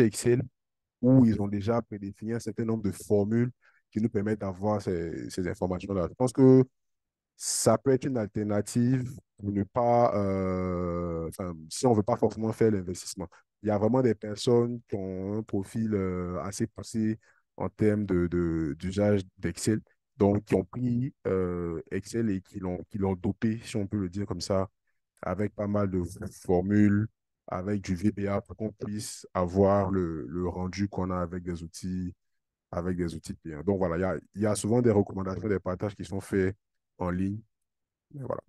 Excel où ils ont déjà prédéfini un certain nombre de formules qui nous permettent d'avoir ces informations-là. Je pense que ça peut être une alternative pour ne pas, enfin, si on ne veut pas forcément faire l'investissement. Il y a vraiment des personnes qui ont un profil assez poussé en termes d'usage d'Excel, donc qui ont pris Excel et qui l'ont dopé, si on peut le dire comme ça, avec pas mal de formules, avec du VBA pour qu'on puisse avoir le rendu qu'on a avec des outils payants. Donc voilà, il y a souvent des recommandations, des partages qui sont faits en ligne. Mais voilà.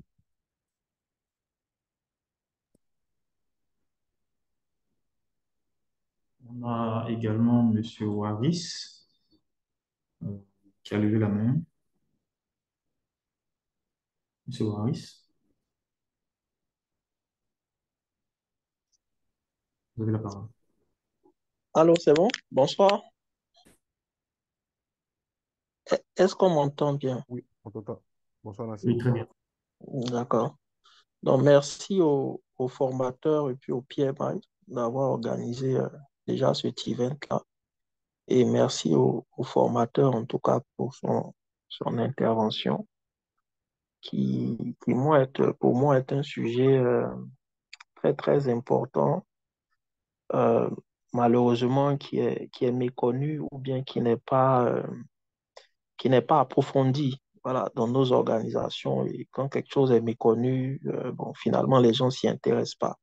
On a également Monsieur Waris euh, qui a levé la main. Monsieur Waris, vous avez la parole. Allô, c'est bon? Bonsoir. Est-ce qu'on m'entend bien? Oui, on t'entend. Bonsoir, Oui, Nassim. très bien. D'accord. Donc, merci aux formateurs et puis au PMI d'avoir organisé déjà cet event-là. Et merci aux formateurs, en tout cas, pour son intervention, pour moi, est un sujet très, très important, euh, malheureusement, qui est méconnu ou bien qui n'est pas approfondie, voilà, dans nos organisations. Et quand quelque chose est méconnu, bon, finalement, les gens s'y intéressent pas.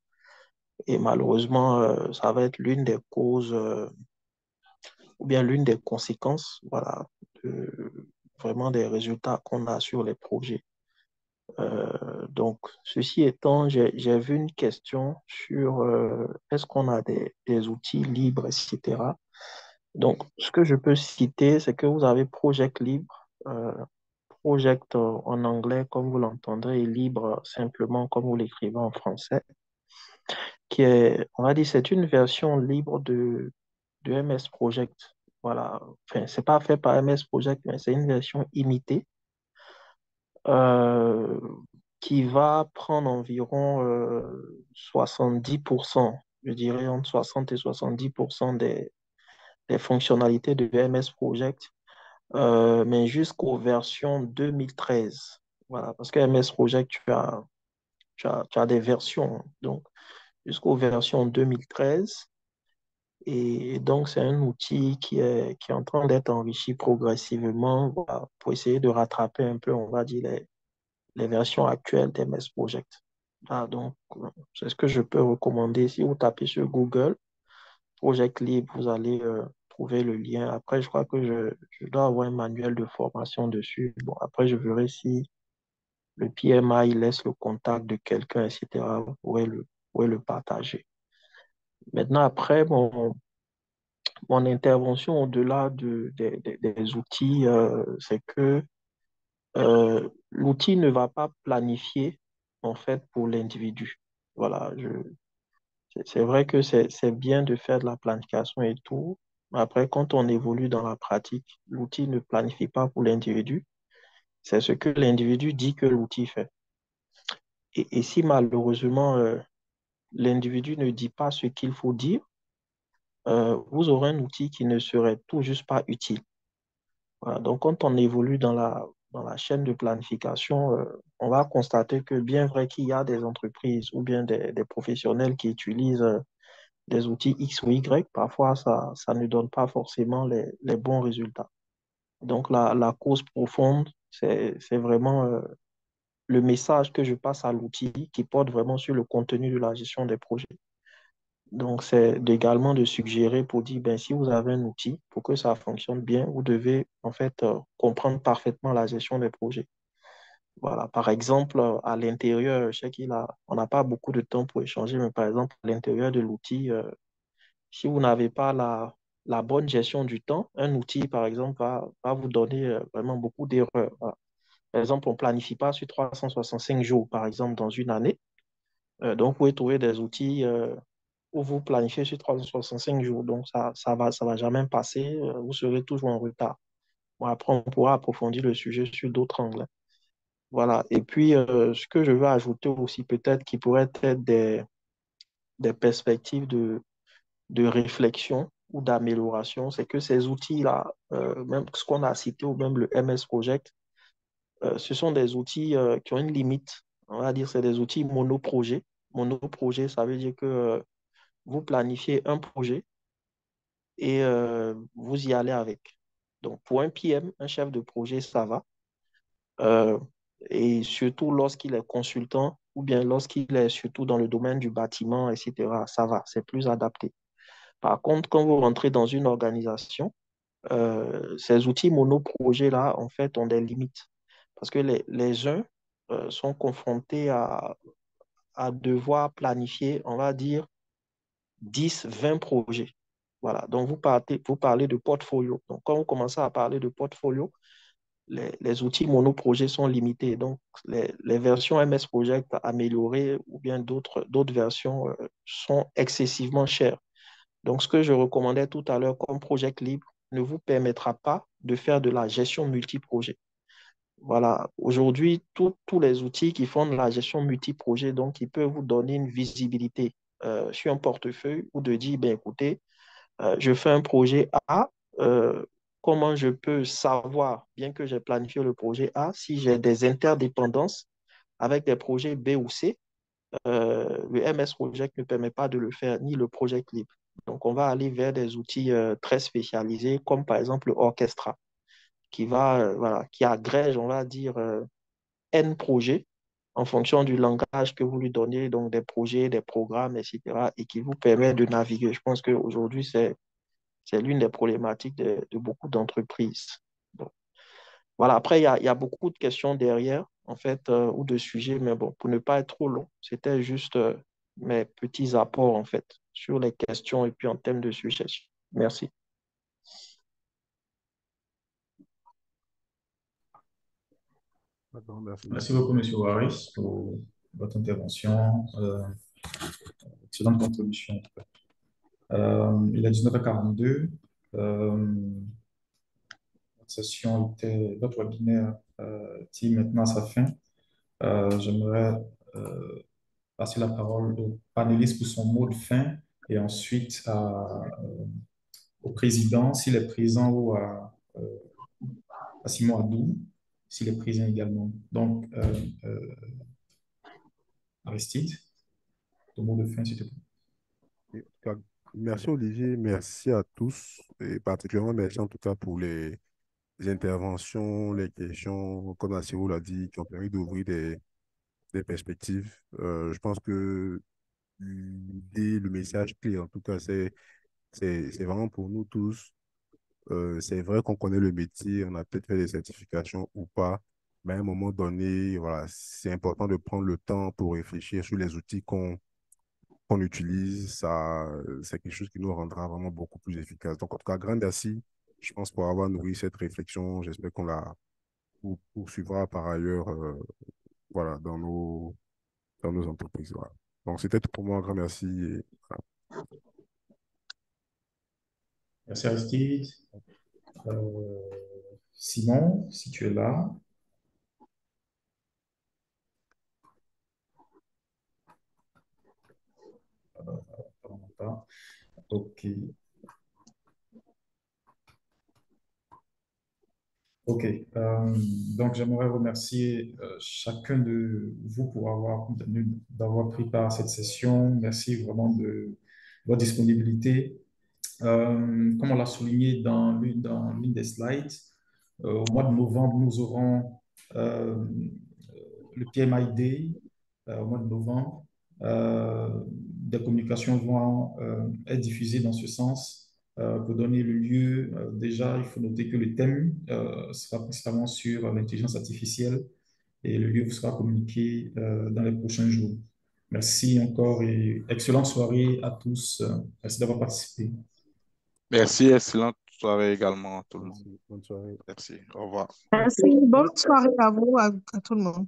Et malheureusement, ça va être l'une des causes ou bien l'une des conséquences, voilà, vraiment des résultats qu'on a sur les projets. Donc, ceci étant, j'ai vu une question sur est-ce qu'on a des outils libres, etc. Donc, ce que je peux citer, c'est que vous avez Project Libre. Project en anglais, comme vous l'entendrez, et libre simplement comme vous l'écrivez en français, qui est, on va dire, c'est une version libre de MS Project. Voilà. Enfin, c'est pas fait par MS Project, mais c'est une version imitée euh, qui va prendre environ 70%, je dirais entre 60 et 70% des fonctionnalités de MS Project, mais jusqu'aux versions 2013. Voilà, parce que MS Project, tu as des versions, donc jusqu'aux versions 2013. Et donc, c'est un outil qui est en train d'être enrichi progressivement, voilà, pour essayer de rattraper un peu, on va dire, les versions actuelles d'MS Project. Ah, donc, c'est ce que je peux recommander. Si vous tapez sur Google, Project Libre, vous allez trouver le lien. Après, je crois que je dois avoir un manuel de formation dessus. Bon, après, je verrai si le PMI laisse le contact de quelqu'un, etc. Vous pourrez le partager. Maintenant, après, bon, mon intervention au-delà des outils, c'est que l'outil ne va pas planifier en fait pour l'individu. Voilà, c'est vrai que c'est bien de faire de la planification et tout. Mais après, quand on évolue dans la pratique, l'outil ne planifie pas pour l'individu. C'est ce que l'individu dit que l'outil fait. Et si malheureusement l'individu ne dit pas ce qu'il faut dire, vous aurez un outil qui ne serait tout juste pas utile. Voilà. Donc, quand on évolue dans la chaîne de planification, on va constater que bien vrai qu'il y a des entreprises ou bien des professionnels qui utilisent des outils X ou Y, parfois ça ne donne pas forcément les bons résultats. Donc, la cause profonde, c'est vraiment le message que je passe à l'outil qui porte vraiment sur le contenu de la gestion des projets. Donc, c'est également de suggérer pour dire, ben, si vous avez un outil, pour que ça fonctionne bien, vous devez en fait comprendre parfaitement la gestion des projets. Voilà, par exemple, à l'intérieur, je sais on n'a pas beaucoup de temps pour échanger, mais par exemple, à l'intérieur de l'outil, si vous n'avez pas la bonne gestion du temps, un outil, par exemple, va vous donner vraiment beaucoup d'erreurs. Voilà. Par exemple, on ne planifie pas sur 365 jours, par exemple, dans une année. Donc, vous pouvez trouver des outils où vous planifiez sur 365 jours. Donc, ça va jamais passer. Vous serez toujours en retard. Bon, après, on pourra approfondir le sujet sur d'autres angles. Voilà. Et puis, ce que je veux ajouter aussi, peut-être, qui pourrait être des perspectives de réflexion ou d'amélioration, c'est que ces outils-là, même ce qu'on a cité, ou même le MS Project, ce sont des outils qui ont une limite. On va dire c'est des outils monoprojets. Monoprojet, ça veut dire que vous planifiez un projet et vous y allez avec. Donc, pour un PM, un chef de projet, ça va. Euh, et surtout lorsqu'il est consultant ou bien lorsqu'il est surtout dans le domaine du bâtiment, etc., ça va, c'est plus adapté. Par contre, quand vous rentrez dans une organisation, ces outils monoprojets-là, en fait, ont des limites. Parce que les uns sont confrontés à devoir planifier, on va dire, 10, 20 projets. Voilà. Donc, vous parlez de portfolio. Donc, quand vous commencez à parler de portfolio, les outils monoprojets sont limités. Donc, les versions MS Project améliorées ou bien d'autres versions sont excessivement chères. Donc, ce que je recommandais tout à l'heure comme Project Libre ne vous permettra pas de faire de la gestion multi-projet. Voilà, aujourd'hui, tous les outils qui font de la gestion multi-projet, donc, ils peuvent vous donner une visibilité sur un portefeuille ou de dire, ben, écoutez, je fais un projet A, euh, comment je peux savoir, bien que j'ai planifié le projet A, si j'ai des interdépendances avec des projets B ou C, le MS Project ne permet pas de le faire, ni le Project Libre. Donc, on va aller vers des outils très spécialisés, comme par exemple Orchestra, voilà, qui agrège, on va dire, N projets en fonction du langage que vous lui donnez, donc des projets, des programmes, etc., et qui vous permet de naviguer. Je pense qu'aujourd'hui, c'est l'une des problématiques de beaucoup d'entreprises. Bon. Voilà, après, il y a beaucoup de questions derrière, en fait, ou de sujets, mais bon, pour ne pas être trop long, c'était juste mes petits apports, en fait, sur les questions et puis en termes de sujets. Merci. D'accord, merci Merci beaucoup. beaucoup, Monsieur Waris, pour votre intervention. Excellente contribution. Il est 19h42. Votre webinaire tire maintenant à sa fin. J'aimerais passer la parole au panéliste pour son mot de fin et ensuite au président, s'il est présent, ou à Simon Adou, s'il est présent également. Donc, Aristide, ton mot de fin, s'il te plaît. Et en tout cas, merci Olivier, merci à tous, et particulièrement merci en tout cas pour les interventions, les questions, comme Assiro l'a dit, qui ont permis d'ouvrir des perspectives. Je pense que l'idée, le message clé, en tout cas, c'est vraiment pour nous tous. C'est vrai qu'on connaît le métier, on a peut-être fait des certifications ou pas, mais à un moment donné, voilà, c'est important de prendre le temps pour réfléchir sur les outils qu'on utilise, c'est quelque chose qui nous rendra vraiment beaucoup plus efficaces. Donc, en tout cas, grand merci, je pense, pour avoir nourri cette réflexion. J'espère qu'on la poursuivra par ailleurs voilà, dans nos entreprises. Voilà. Donc, c'était tout pour moi. Un grand merci. Et, voilà. Merci Aristide. Simon, si tu es là. Ok. Ok. Donc, j'aimerais remercier chacun de vous d'avoir pris part à cette session. Merci vraiment de votre disponibilité. Comme on l'a souligné dans l'une des slides, au mois de novembre, nous aurons le PMI Day au mois de novembre. Des communications vont être diffusées dans ce sens. Pour donner le lieu, déjà, il faut noter que le thème sera principalement sur l'intelligence artificielle et le lieu vous sera communiqué dans les prochains jours. Merci encore et excellente soirée à tous. Merci d'avoir participé. Merci, excellente soirée également à tout le monde. Merci. Bonne soirée. Merci, au revoir. Merci. Bonne soirée à vous, à tout le monde.